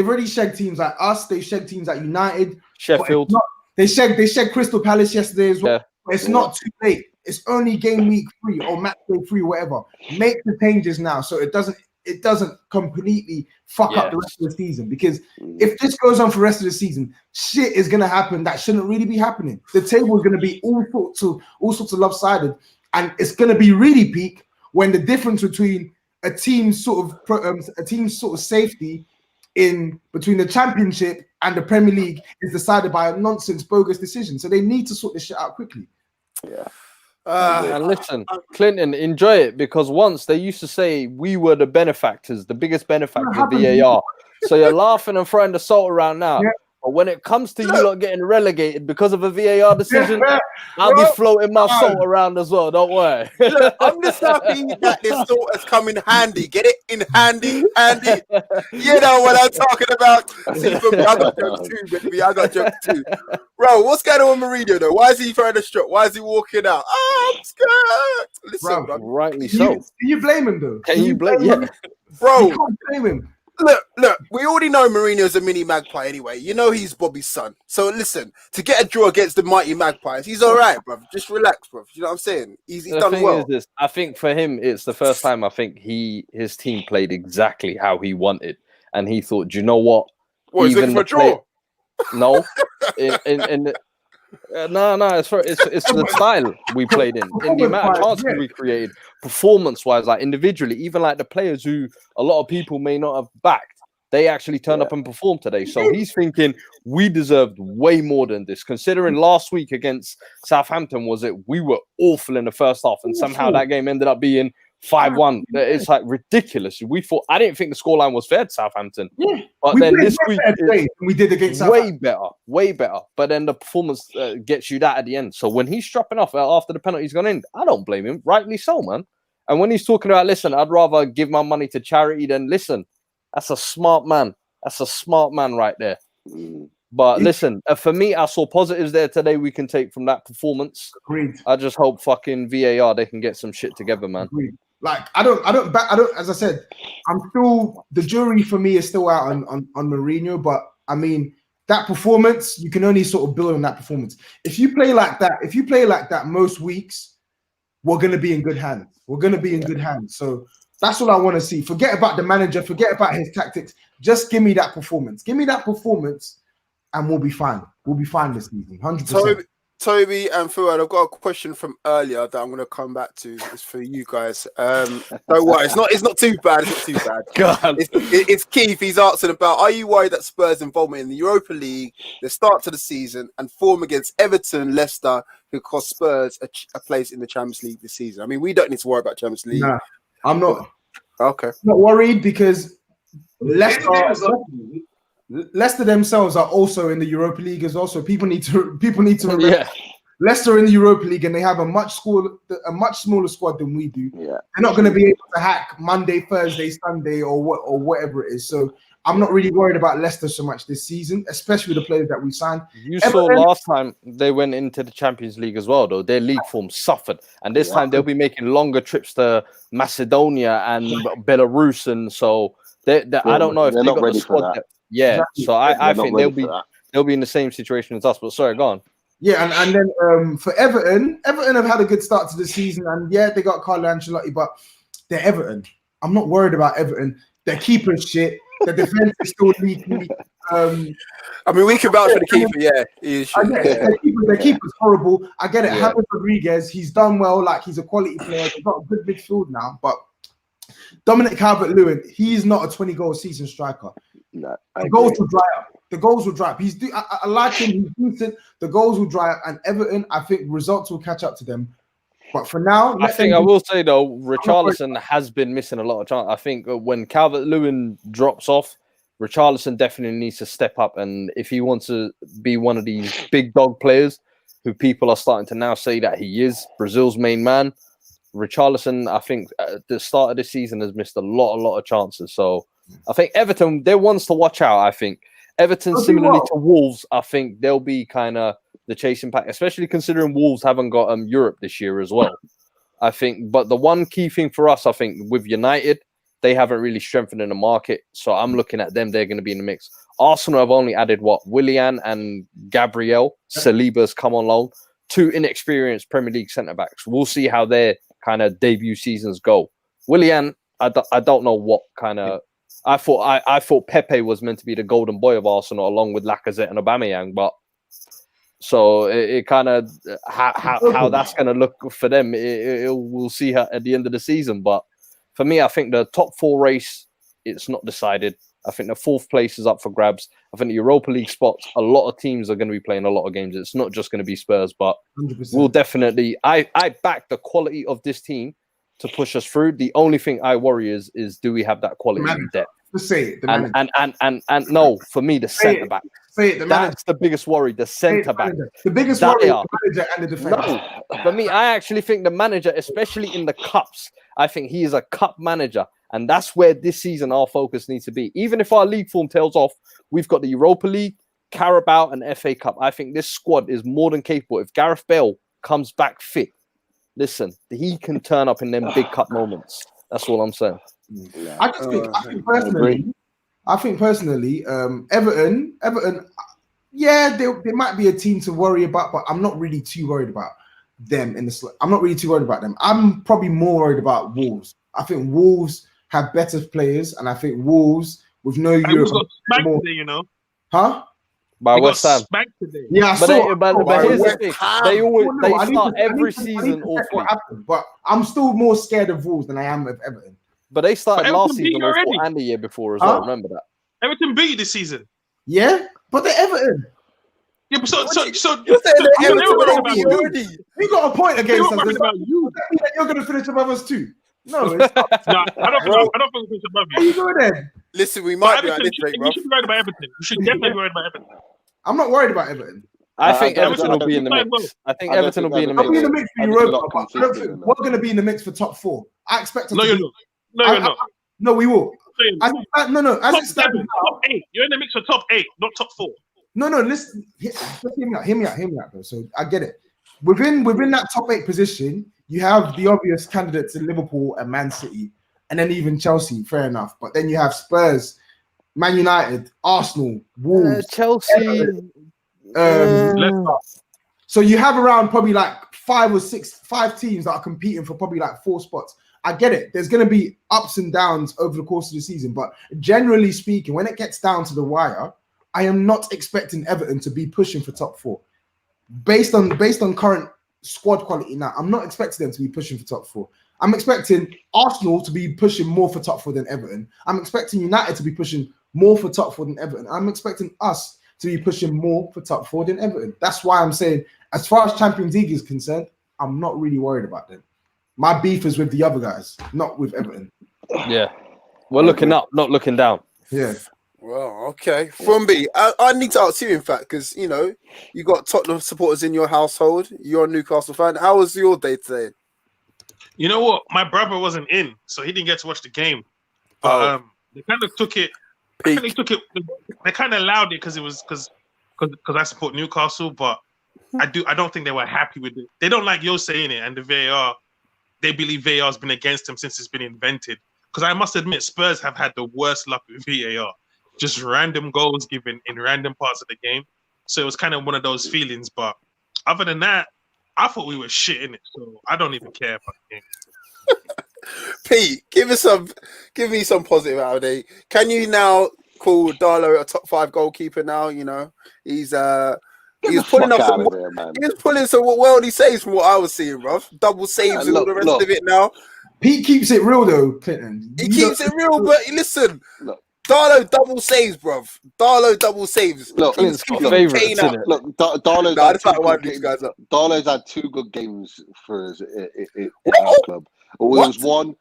teams like us. They shagged teams like United, Sheffield. They shagged Crystal Palace yesterday as well. But it's not too late. It's only game week 3 or match day 3, whatever. Make the changes now so it doesn't completely fuck up the rest of the season. Because if this goes on for the rest of the season, shit is gonna happen that shouldn't really be happening. The table is gonna be all sorts of lopsided, and it's gonna be really peak when the difference between a team's sort of safety in between the Championship and the Premier League is decided by a nonsense, bogus decision. So they need to sort this shit out quickly. Yeah. And listen, Clinton, enjoy it, because once they used to say we were the benefactors, the biggest benefactors of VAR. So you're laughing and throwing the salt around now. Yeah. But when it comes to you lot getting relegated because of a VAR decision, I'll be floating my salt around as well. Don't worry. Look, I'm just happy that this salt has come in handy. Get it in handy. You know what I'm talking about. See, for me, I got jokes too, baby. I got jokes too. Bro, what's going on with Mourinho though? Why is he throwing a stroke? Why is he walking out? Oh, I'm scared. Listen, bro, rightly so. Can you blame him though? Can you blame him? Bro, you can't blame him. Look, we already know Mourinho's a mini magpie anyway. You know he's Bobby's son. So listen, to get a draw against the mighty Magpies, he's all right, bro. Just relax, bro. You know what I'm saying? He's done well. I think for him, it's the first time I think his team played exactly how he wanted. And he thought, do you know what? What, he's looking for a draw? No. No, it's the style we played in the amount of chances we created, performance-wise, like individually, even like the players who a lot of people may not have backed, they actually turned up and performed today. So he's thinking we deserved way more than this, considering last week against Southampton we were awful in the first half, and somehow that game ended up being 5-1. It's like ridiculous. I didn't think the scoreline was fair to Southampton. But then this week we did against way better. But then the performance gets you that at the end. So when he's strapping off after the penalty's gone in, I don't blame him. Rightly so, man. And when he's talking about, listen, I'd rather give my money to charity than listen. That's a smart man. That's a smart man right there. But listen, for me, I saw positives there today we can take from that performance. Agreed. I just hope fucking VAR, they can get some shit together, man. Agreed. Like, I don't, as I said, the jury for me is still out on Mourinho, but I mean, that performance, you can only sort of build on that performance. If you play like that most weeks, we're going to be in good hands. So that's all I want to see. Forget about the manager, forget about his tactics. Just give me that performance. And we'll be fine. We'll be fine this season, 100%. Toby and Fuad, I've got a question from earlier that I'm going to come back to. It's for you guys. Don't worry, it's not too bad. It's not too bad. God. It's Keith. He's asking about: are you worried that Spurs' involvement in the Europa League, the start to the season, and form against Everton, Leicester, who cost Spurs a place in the Champions League this season? I mean, we don't need to worry about Champions League. No, I'm not. Okay. I'm not worried because Leicester themselves are also in the Europa League as well, so people need to remember Leicester in the Europa League, and they have a much smaller squad than we do. Yeah. They're not going to be able to hack Monday, Thursday, Sunday, or whatever it is. So I'm not really worried about Leicester so much this season, especially with the players that we signed. You saw last time they went into the Champions League as well, though. Their league form suffered, and this time they'll be making longer trips to Macedonia and Belarus, and so I don't know if they're not ready for that. Yeah, exactly. So I think they'll be in the same situation as us. But sorry, go on. Yeah, and then for Everton have had a good start to the season, and they got Carlo Ancelotti, but they're Everton. I'm not worried about Everton. Their keeper's shit. The defense is still leaky. I mean, we can vouch for the keeper. Yeah, he is shit. Their keeper's horrible. I get it. Yeah. James Rodriguez, he's done well. Like, he's a quality player. He's got a good midfield now, but Dominic Calvert-Lewin, he's not a 20-goal season striker. No, the goals will dry up. I like him. He's decent. The goals will dry up, and Everton, I think results will catch up to them. But for now, I will say though, Richarlison has been missing a lot of chance. I think when Calvert-Lewin drops off, Richarlison definitely needs to step up, and if he wants to be one of these big dog players who people are starting to now say that he is, Brazil's main man, Richarlison, I think at the start of the season has missed a lot of chances. So I think Everton, they're ones to watch out. I think Everton, similarly to Wolves, I think they'll be kind of the chasing pack, especially considering Wolves haven't got Europe this year as well. I think, but the one key thing for us, I think, with United, they haven't really strengthened in the market. So I'm looking at them. They're going to be in the mix. Arsenal have only added Willian and Gabriel. Saliba's come on loan. 2 inexperienced Premier League centre-backs. We'll see how their kind of debut seasons go. Willian, I don't know what kind of... I thought Pepe was meant to be the golden boy of Arsenal along with Lacazette and Aubameyang, but so it kind of how that's going to look for them. We'll see at the end of the season. But for me, I think the top 4 race, it's not decided. I think the 4th place is up for grabs. I think the Europa League spots, a lot of teams are going to be playing a lot of games. It's not just going to be Spurs, but 100%. We'll definitely. I back the quality of this team to push us through. The only thing I worry is do we have that quality in depth? Just say it. And no, for me, the centre back. That's the biggest worry. The centre back. The biggest worry is the manager and the defense. No, for me, I actually think the manager, especially in the cups, I think he is a cup manager, and that's where this season our focus needs to be. Even if our league form tails off, we've got the Europa League, Carabao, and FA Cup. I think this squad is more than capable. If Gareth Bale comes back fit, listen, he can turn up in them big cup moments. That's all I'm saying. Yeah. I think personally, Everton, they might be a team to worry about, but I'm not really too worried about them I'm not really too worried about them. I'm probably more worried about Wolves. I think Wolves have better players, and I think Wolves with no Europe, today, you know. Huh? by They got West Ham. spanked today. Yeah, I But, saw. but here's the West thing: Ham. they always No, they I need start to- I need every to- I need to season all check three. what happened, but I'm still more scared of Wolves than I am of Everton. But they started But last Everton beat season you all four already. and the year before as Huh? well. Remember that? Everton beat you this season. Yeah, but they're Everton. Yeah, but so You're saying they that were Everton worried will about be you. already. You got a point They against were us. worried Does about you. that mean that you're going to finish above us too? No, it's not. No, I don't Bro. think it's above How you you. doing then? Listen, we But might be like Everton, this, Drake, you bro. should be worried about Everton. You should definitely be worried about Everton. I'm not worried about Everton. I think don't- Everton I will don't be in the think- mix. I think I don't Everton will think be in the I'll be in the mix. mix for I think Europa, they're not but I don't consistent think enough. we're going to be in the mix for top 4. I expect us No, to you're be. not. No, you're not. No, we will. No, you're not. No. As Top it stands 7, now, top 8. You're in the mix for top 8, not top 4. no. Listen, just hear me out, bro. So I get it. Within that top 8 position, you have the obvious candidates in Liverpool and Man City, and then even Chelsea. Fair enough, but then you have Spurs, Man United, Arsenal, Wolves, Chelsea. So you have around probably like 5 teams that are competing for probably like 4 spots. I get it. There's going to be ups and downs over the course of the season, but generally speaking, when it gets down to the wire, I am not expecting Everton to be pushing for top 4. Based on current squad quality now, I'm not expecting them to be pushing for top 4. I'm expecting Arsenal to be pushing more for top 4 than Everton. I'm expecting United to be pushing more for top 4 than Everton. I'm expecting us to be pushing more for top 4 than Everton. That's why I'm saying, as far as Champions League is concerned, I'm not really worried about them. My beef is with the other guys, not with Everton. Yeah, we're looking up, not looking down. Yeah. Well, okay. Fromby, I need to ask you, in fact, because, you know, you got Tottenham supporters in your household. You're a Newcastle fan. How was your day today? You know what? My brother wasn't in, so he didn't get to watch the game. But they kind of took it. I think they took it. They kind of allowed it because it was because I support Newcastle, but I don't think they were happy with it. They don't like you saying it, and the VAR. They believe VAR has been against them since it's been invented. Because I must admit, Spurs have had the worst luck with VAR. Just random goals given in random parts of the game. So it was kind of one of those feelings. But other than that, I thought we were shit in it. So I don't even care about the game. Pete, give me some positive out of the day. Can you now call Darlow a top 5 goalkeeper now? You know, he's pulling up some he's pulling some worldly saves from what I was seeing, bro. Double saves and all the rest of it now. Pete keeps it real though, Clinton. He keeps it real, but listen, Darlow double saves, bruv. Darlow double saves. Look, Clint's got favourites in it. Look, Darlow's had 2 good games for us in our club. There was one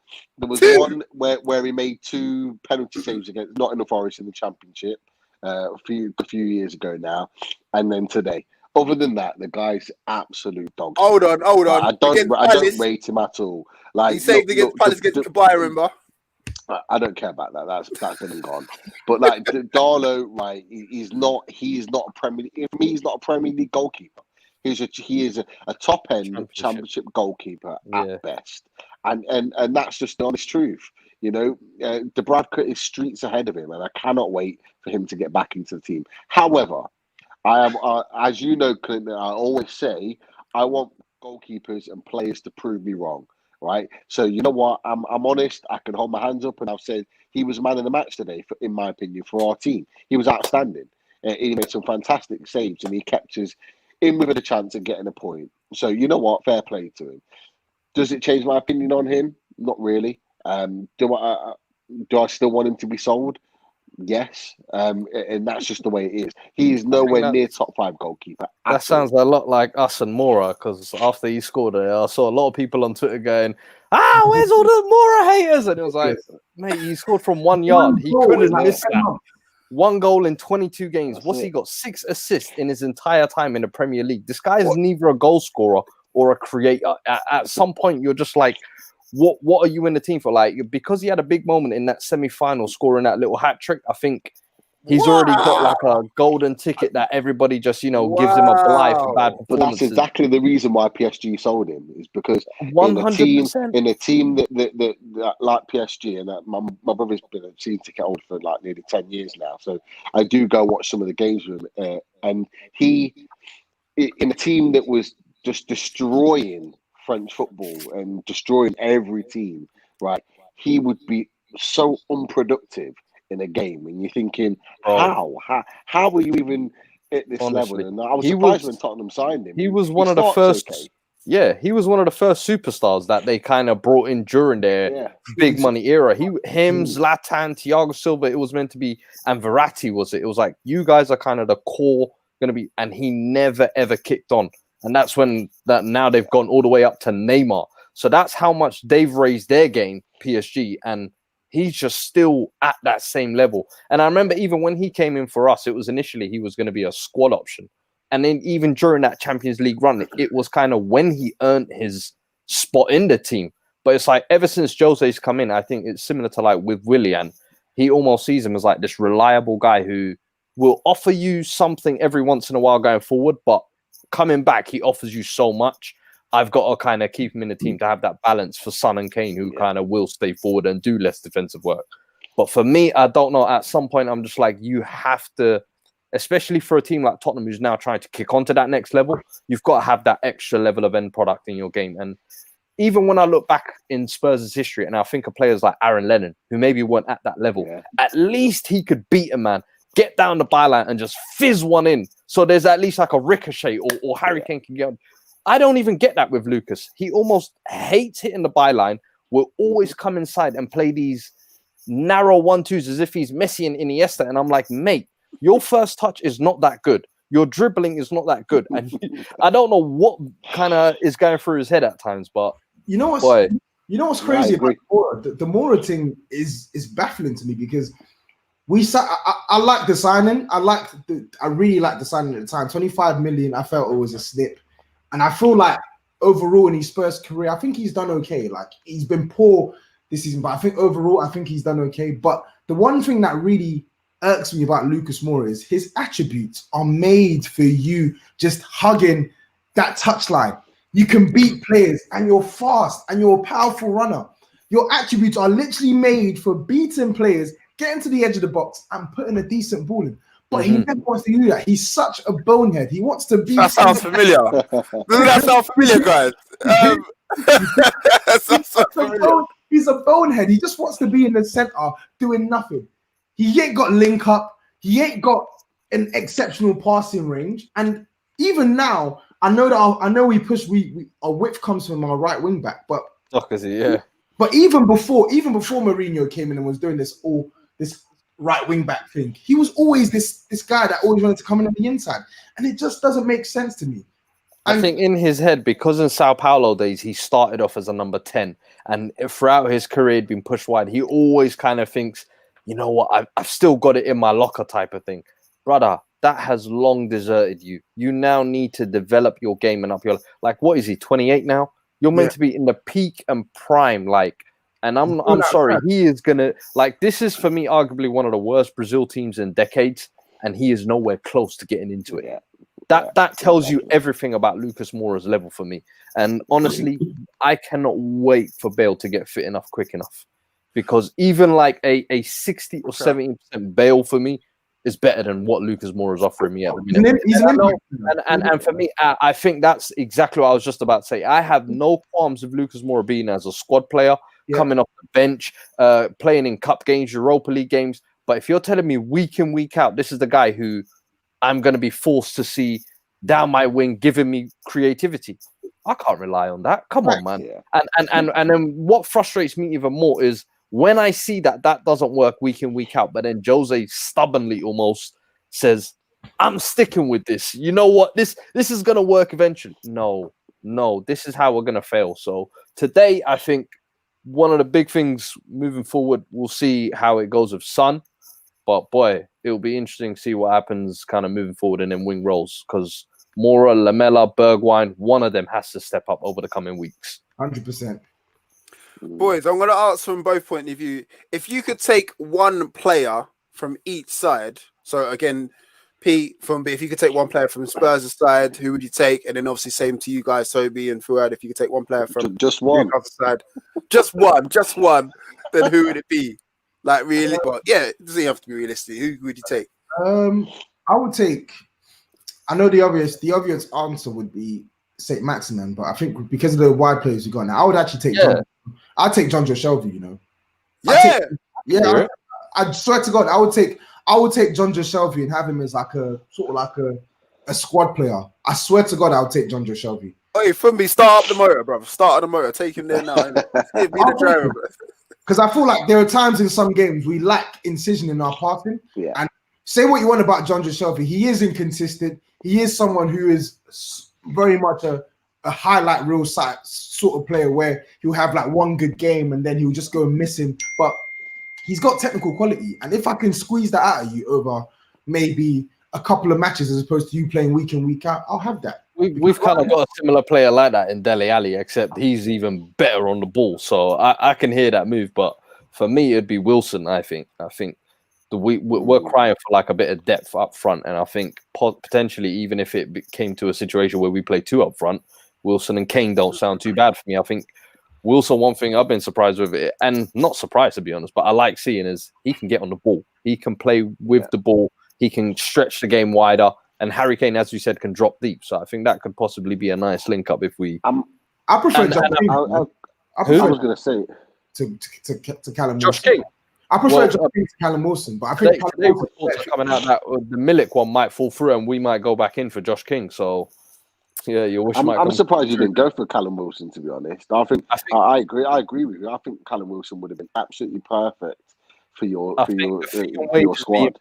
where he made 2 penalty saves against Nottingham Forest in the Championship a few years ago now, and then today. Other than that, the guy's absolute dog. Hold on. I don't rate him at all. Like he saved against Palace against Kabay, remember? I don't care about that. That's been and gone. But like Darlow, right? He is not a Premier League. For me, he's not a Premier League goalkeeper. He is a top end championship goalkeeper at best, and that's just the honest truth. You know, the Bradford is streets ahead of him, and I cannot wait for him to get back into the team. However, I am, as you know, Clinton, I always say I want goalkeepers and players to prove me wrong. Right, so you know what? I'm honest. I can hold my hands up, and I've said he was man of the match today, in my opinion, for our team. He was outstanding. He made some fantastic saves, and he kept us in with a chance of getting a point. So you know what? Fair play to him. Does it change my opinion on him? Not really. Do I still want him to be sold? Yes, and that's just the way it is. He is nowhere near top 5 goalkeeper. That sounds a lot like us and Moura, because after he scored it, I saw a lot of people on Twitter going, where's all the Moura haters? And it was like, mate, he scored from 1 yard. He couldn't miss that. 1 goal in 22 games. What's he got? 6 assists in his entire time in the Premier League. This guy is neither a goal scorer or a creator. At some point, you're just like, what are you in the team for? Like, because he had a big moment in that semi-final, scoring that little hat trick, I think he's already got like a golden ticket that everybody just, gives him a blight for bad performances. But that's exactly the reason why PSG sold him, is because 100%. in a team that like PSG, and that my brother's been a season ticket holder for like nearly 10 years now, so I do go watch some of the games with him, and he, in a team that was just destroying French football and destroying every team, right? He would be so unproductive in a game, and you're thinking, how are you even hit this Honestly. level. And I was He surprised was- when Tottenham signed him. He was one of the starts first. okay. Yeah, he was one of the first superstars that they kind of brought in during their Yeah. big money era. Him, Zlatan, Thiago Silva. It was meant to be, and Verratti was it. It was like, you guys are kind of the core going to be, and he never ever kicked on. And that's when that now they've gone all the way up to Neymar. So that's how much they've raised their game, PSG, and he's just still at that same level. And I remember even when he came in for us, it was initially he was going to be a squad option. And then even during that Champions League run, it was kind of when he earned his spot in the team. But it's like ever since Jose's come in, I think it's similar to like with Willian. He almost sees him as like this reliable guy who will offer you something every once in a while going forward. But coming back, he offers you so much. I've got to kind of keep him in the team to have that balance for Son and Kane, who kind of will stay forward and do less defensive work. But for me, I don't know. At some point, I'm just like, you have to, especially for a team like Tottenham, who's now trying to kick on to that next level, you've got to have that extra level of end product in your game. And even when I look back in Spurs' history and I think of players like Aaron Lennon, who maybe weren't at that level, at least he could beat a man, get down the byline and just fizz one in. So there's at least like a ricochet or Harry Kane can get on. I don't even get that with Lucas. He almost hates hitting the byline, will always come inside and play these narrow 1-2s as if he's Messi and Iniesta. And I'm like, mate, your first touch is not that good. Your dribbling is not that good. And I don't know what kind of is going through his head at times, but you know what's crazy about Moura? The Moura thing is baffling to me because I like the signing. I really like the signing at the time. 25 million, I felt it was a snip. And I feel like overall in his Spurs career, I think he's done okay. Like he's been poor this season, but I think overall, I think he's done okay. But the one thing that really irks me about Lucas Moura is his attributes are made for you just hugging that touchline. You can beat players and you're fast and you're a powerful runner. Your attributes are literally made for beating players, getting to the edge of the box and putting a decent ball in. But he never wants to do that. He's such a bonehead. He wants to be. That sounds familiar. Doesn't that sound familiar, guys? That sounds so familiar. He's a bonehead. He just wants to be in the center doing nothing. He ain't got link up. He ain't got an exceptional passing range. And even now, I know we push. Our width comes from our right wing back, but But even before Mourinho came in and was doing this right wing back thing, he was always this guy that always wanted to come in on the inside, and it just doesn't make sense to me. I think in his head, because in Sao Paulo days he started off as a number 10, and throughout his career he'd been pushed wide. He always kind of thinks, you know what, I've still got it in my locker type of thing, brother. That has long deserted you. You now need to develop your game and up your, like, what is he, 28 now? You're meant to be in the peak and prime, like. And I'm sorry, he is gonna, like, this is for me arguably one of the worst Brazil teams in decades, and he is nowhere close to getting into it. That tells you everything about Lucas Moura's level for me. And honestly, I cannot wait for Bale to get fit enough quick enough, because even like a 60 or 70% Bale for me is better than what Lucas Moura is offering me at the minute. And for me, I think that's exactly what I was just about to say. I have no qualms with Lucas Moura being as a squad player, coming off the bench, playing in cup games, Europa League games. But if you're telling me week in, week out, this is the guy who I'm going to be forced to see down my wing, giving me creativity, I can't rely on that. Come on, man. And then what frustrates me even more is when I see that doesn't work week in, week out, but then Jose stubbornly almost says, I'm sticking with this. You know what? This is going to work eventually. No, this is how we're going to fail. So today, I think one of the big things moving forward, we'll see how it goes with Son. But boy, it'll be interesting to see what happens kind of moving forward and then wing roles, because Moura, Lamela, Bergwijn, one of them has to step up over the coming weeks. 100%. Boys, I'm going to ask from both point of view. If you could take one player from each side, so again, Pete, if you could take one player from Spurs' side, who would you take? And then obviously same to you guys, Toby and Fuad, if you could take one player from just one side, just one, then who would it be? Like, really? Well, yeah, it doesn't have to be realistic. Who would you take? I would take. I know the obvious answer would be saint-maximin, but I think because of the wide players we got now, I would actually take. I'd take John Joe Shelby. You know. I swear to God, I would take John Joe Shelby and have him as like a sort of like a squad player. I swear to God, I would take John Joe Shelby. Hey, for me, start up the motor, bro. Start up the motor. Take him there now. Be the driver, bro. Because I feel like there are times in some games we lack incision in our passing. Yeah. And say what you want about John Joe Shelby, he is inconsistent. He is someone who is very much a highlight reel sort of player where he'll have like one good game and then he'll just go missing. But he's got technical quality. And if I can squeeze that out of you over maybe a couple of matches as opposed to you playing week in, week out, I'll have that. We've kind of got a similar player like that in Dele Alli, except he's even better on the ball. So I can hear that move. But for me, it'd be Wilson, I think. We're crying for like a bit of depth up front. And I think potentially, even if it came to a situation where we play two up front, Wilson and Kane don't sound too bad for me. I think Wilson, one thing I've been surprised with it, and not surprised to be honest, but I like seeing is he can get on the ball. He can play with the ball. He can stretch the game wider. And Harry Kane, as you said, can drop deep. So I think that could possibly be a nice link up if we. I prefer Josh King. I was going to say to Callum Josh Wilson. King. I prefer Josh King to Callum Wilson, but I think today reports are coming out that the Milik one might fall through, and we might go back in for Josh King. So yeah, your wish might. I'm surprised you didn't go for Callum Wilson, to be honest. I agree. I agree with you. I think Callum Wilson would have been absolutely perfect for your squad.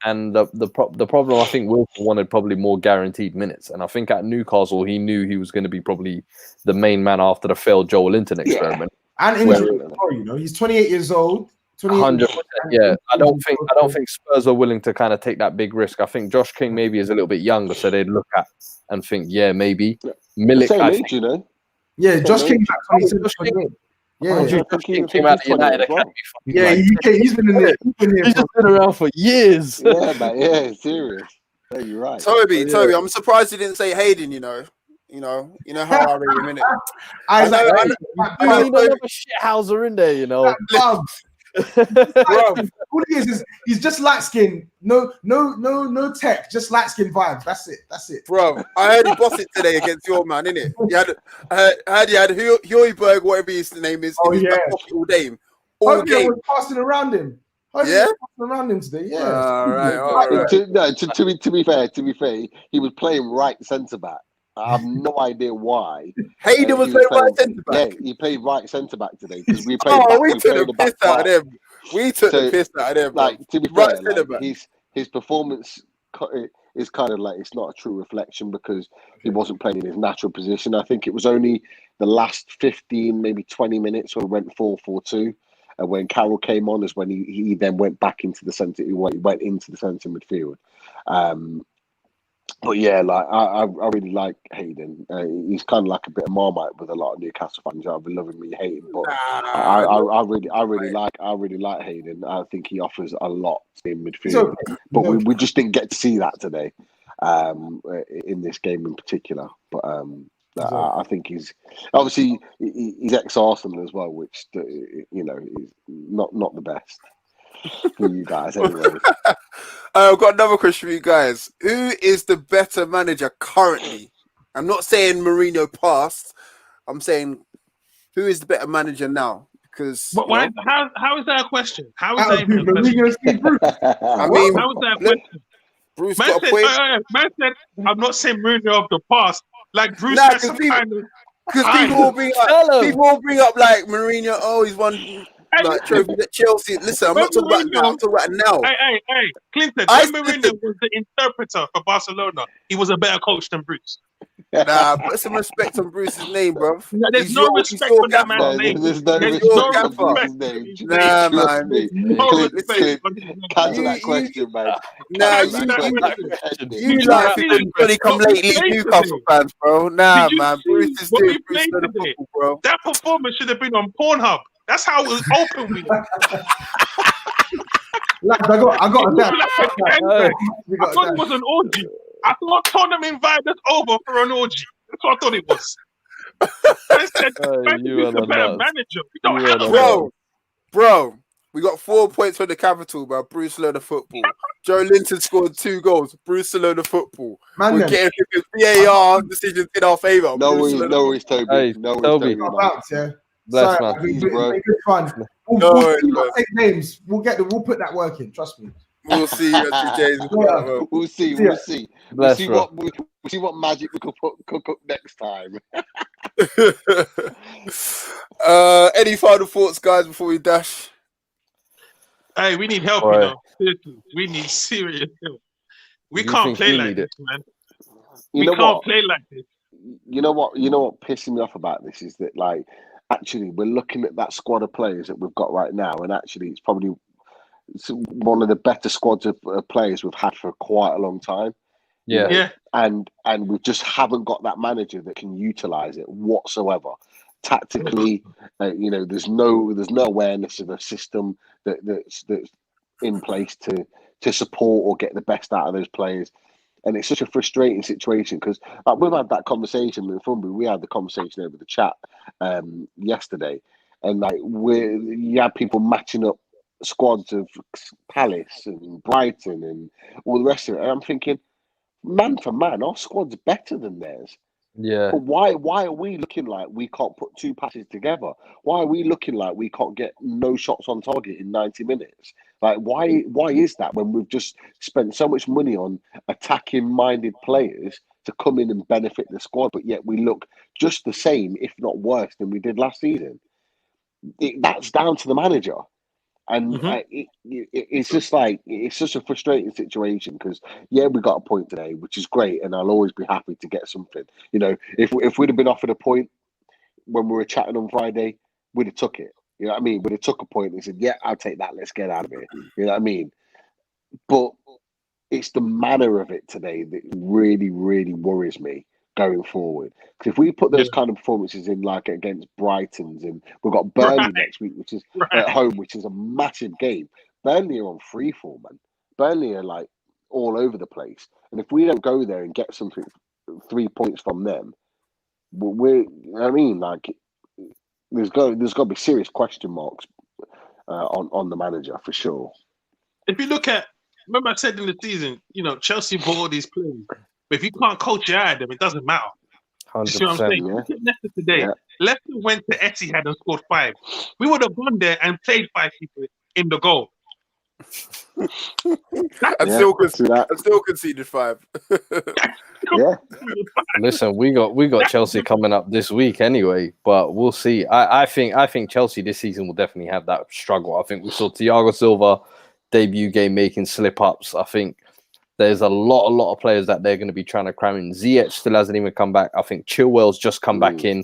And the problem, I think Wilson wanted probably more guaranteed minutes. And I think at Newcastle, he knew he was going to be probably the main man after the failed Joel Linton experiment. And injury, he's 28 years old. 100%. Yeah, I don't think Spurs are willing to kind of take that big risk. I think Josh King maybe is a little bit younger, so they'd look at and think, yeah, maybe Milik. Same age, you know. Yeah, Josh King. Yeah, Josh King came out of United Academy. Yeah, he's been in there. He's just been around for years. Yeah, man. Yeah, serious. Yeah, you're right. Toby, I'm surprised you didn't say Hayden. You know how I rate him in it. I know a shithouser in there. You know. Bro, all he is he's just light skin, no tech, just light skin vibes. That's it. Bro, I heard he bossed it today against your man, innit? He had Højbjerg, whatever his name is, in his back pocket all game. All game. Was passing around him. Yeah, passing around him today. Yeah. All right. To be fair, he was playing right centre back. I have no idea why. Hayden was playing right centre back. Yeah, he played right centre back today because we played. We took the piss out of them. We took the piss out of them. Like to be fair, his performance is kind of like it's not a true reflection because he wasn't playing in his natural position. I think it was only the last 15, maybe 20 minutes when we went 4-4-2. And when Carroll came on is when he then went back into the centre. He went into the centre midfield. But yeah, like I really like Hayden. He's kind of like a bit of Marmite with a lot of Newcastle fans. I've been loving me hating, but I really like Hayden. I think he offers a lot in midfield, but we just didn't get to see that today in this game in particular. But I think he's obviously he's ex-Arsenal as well, which is not the best. For you guys, anyway. I've got another question for you guys. Who is the better manager currently? I'm not saying Mourinho past. I'm saying who is the better manager now? Because why? How is that a question? How is that even a question? I mean, how is that a question? Bruce got a point. Man said, I'm not saying Mourinho of the past. Like Bruce has some kind of. Because people will bring up like Mourinho. Oh, he's won. Like trophies at Chelsea. Listen, I'm not talking about now. I'm talking about now. Hey, Clinton. Mourinho was the interpreter for Barcelona. He was a better coach than Bruce. Nah, put some respect on Bruce's name, bro. There's no respect on that man's name. There's no respect on his name. Nah, man. Cancel that question, man. Nah, you like people come lately Newcastle fans, bro. Nah, man. Bruce is doing Bruce for the football, bro. That performance should have been on Pornhub. That's how it was open with. Lads, I got that. I thought it was an orgy. I thought Tottenham invited us over for an orgy. That's what I thought it was. I said, you are the better manager. We don't have bro. We got 4 points for the capital, bro. Bruce Loader football. Joe Linton scored 2 goals. Bruce Loader football. Man, we're getting VAR decisions in our favour. No worries, Toby. Hey, no Toby. Toby. Bless, Sorry, man. it's Please, bro. been good fun. We'll No, see no. what take names. We'll put that work in. Trust me. We'll see. James. Yeah. We'll see. Yeah. We'll see. We'll Bless, see bro. we'll see what magic we could cook up next time. Any final thoughts, guys, before we dash? Hey, we need help, Boy. you know. Seriously, we need serious help. We Do you can't think play we like need this, it? man. You We know can't what? play like this. You know what? You know what pissing me off about this is that, like, actually, we're looking at that squad of players that we've got right now, and actually, it's probably one of the better squads of players we've had for quite a long time. You Yeah. know, Yeah. and we just haven't got that manager that can utilize it whatsoever. Tactically, you know, there's no awareness of a system that's in place to support or get the best out of those players. And it's such a frustrating situation because we've had that conversation with Fumby. We had the conversation over the chat yesterday, and like you had people matching up squads of Palace and Brighton and all the rest of it. And I'm thinking, man for man, our squad's better than theirs. Yeah. But why are we looking like we can't put two passes together? Why are we looking like we can't get no shots on target in 90 minutes? Like why is that when we've just spent so much money on attacking minded players to come in and benefit the squad, but yet we look just the same, if not worse, than we did last season? That's down to the manager. And it's just like, it's such a frustrating situation because, yeah, we got a point today, which is great. And I'll always be happy to get something. You know, if we'd have been offered a point when we were chatting on Friday, we'd have took it. You know what I mean? We'd have took a point and said, yeah, I'll take that. Let's get out of here. You know what I mean? But it's the manner of it today that really, really worries me going forward. Because if we put those kind of performances in, like against Brighton's, and we've got Burnley next week, which is at home, which is a massive game. Burnley are on free fall, man. Burnley are like all over the place. And if we don't go there and get something, 3 points from them, I mean, like, there's got to be serious question marks on the manager for sure. If you look at, remember I said in the season, you know, Chelsea bought all these players. But if you can't coach your eye at them, it doesn't matter. You see what I'm 100%. saying? Yeah. Look at Leicester today. Yeah. Leicester went to Etihad and scored 5. We would have gone there and played 5 people in the goal. And still conceded 5. Yeah. Listen, we got Chelsea coming up this week anyway, but we'll see. I think Chelsea this season will definitely have that struggle. I think we saw Thiago Silva debut game making slip ups. I think there's a lot of players that they're going to be trying to cram in. Ziyech still hasn't even come back. I think Chilwell's just come back in,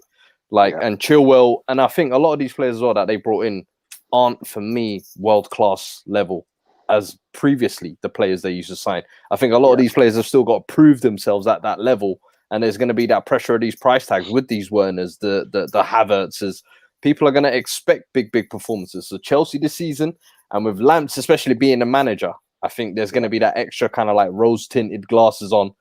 and Chilwell, and I think a lot of these players as well that they brought in aren't, for me, world class level as previously the players they used to sign. I think a lot of these players have still got to prove themselves at that level, and there's going to be that pressure of these price tags with these Werners, the Havertzes. People are going to expect big performances. So Chelsea this season, and with Lamps especially being a manager, I think there's going to be that extra kind of like rose-tinted glasses on.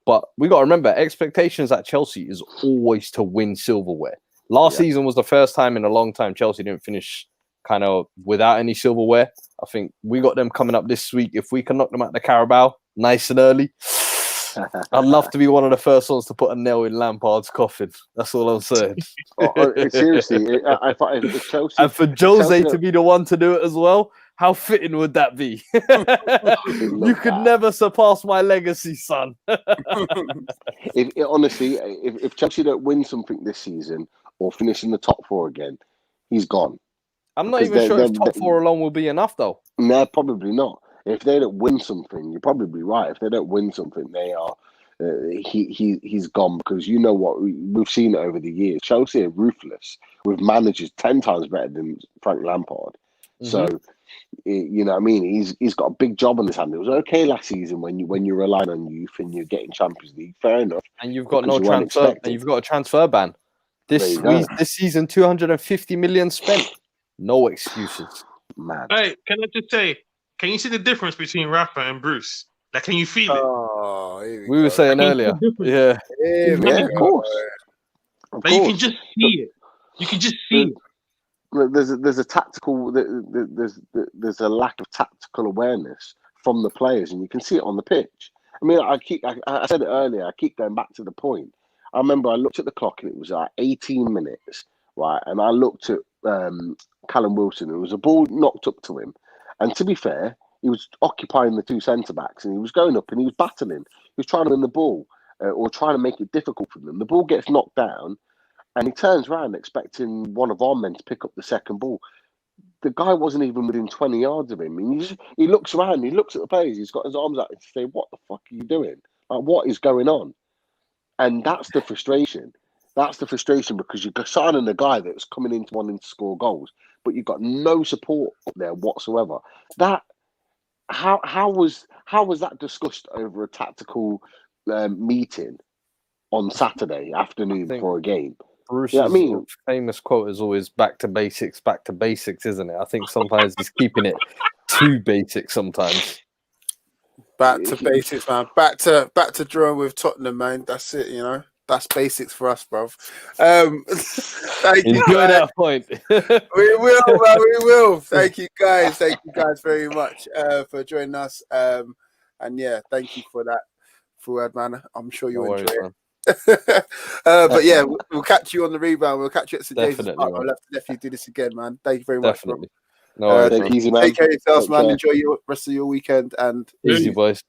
But we got to remember, expectations at Chelsea is always to win silverware. Last season was the first time in a long time Chelsea didn't finish kind of without any silverware. I think we got them coming up this week. If we can knock them out the Carabao nice and early, I'd love to be one of the first ones to put a nail in Lampard's coffin. That's all I'm saying. Seriously, if Chelsea, and for Jose to be the one to do it as well, how fitting would that be? You could never surpass my legacy, son. Honestly, if Chelsea don't win something this season or finish in the top 4 again, he's gone. I'm not even sure if top 4 alone will be enough, though. No, probably not. If they don't win something, you're probably right. If they don't win something, they are. He's gone, because you know what, we've seen it over the years. Chelsea are ruthless with managers 10 times better than Frank Lampard. So, you know what I mean? He's got a big job on his hand. It was okay last season when you're relying on youth and you're getting Champions League. Fair enough. And you've got no transfer, and you've got a transfer ban. This season, 250 million spent. No excuses. Man. Hey, can I just say, can you see the difference between Rafa and Bruce? Like, can you feel it? Oh, we were saying earlier. Yeah, of course. Like, you can just see it. You can just see it. There's a tactical. There's a lack of tactical awareness from the players, and you can see it on the pitch. I mean, I said it earlier. I keep going back to the point. I remember I looked at the clock and it was like 18 minutes right? And I looked at Callum Wilson. There was a ball knocked up to him, and to be fair, he was occupying the two centre backs, and he was going up and he was battling. He was trying to win the ball or trying to make it difficult for them. The ball gets knocked down, and he turns around expecting one of our men to pick up the second ball. The guy wasn't even within 20 yards of him. And he looks around, he looks at the players, he's got his arms out to say, "What the fuck are you doing? Like, what is going on?" And that's the frustration. That's the frustration, because you're signing a guy that's coming into wanting to score goals, but you've got no support there whatsoever. That how was that discussed over a tactical meeting on Saturday afternoon before a game? Bruce's famous quote is always back to basics, isn't it? I think sometimes he's keeping it too basic sometimes. Back to basics, man. Back to drawing with Tottenham, man. That's it, you know. That's basics for us, bruv. Thank you. Enjoy that point. We will, man. We will. Thank you, guys. Thank you, guys, very much for joining us. And yeah, thank you for that forward, man. I'm sure you'll enjoy it. But yeah, we'll catch you on the rebound. We'll catch you at St. James's Park. I'll have to definitely do this again, man. Thank you very much. Definitely. No, take care of yourselves, man. Enjoy your rest of your weekend and easy, boys.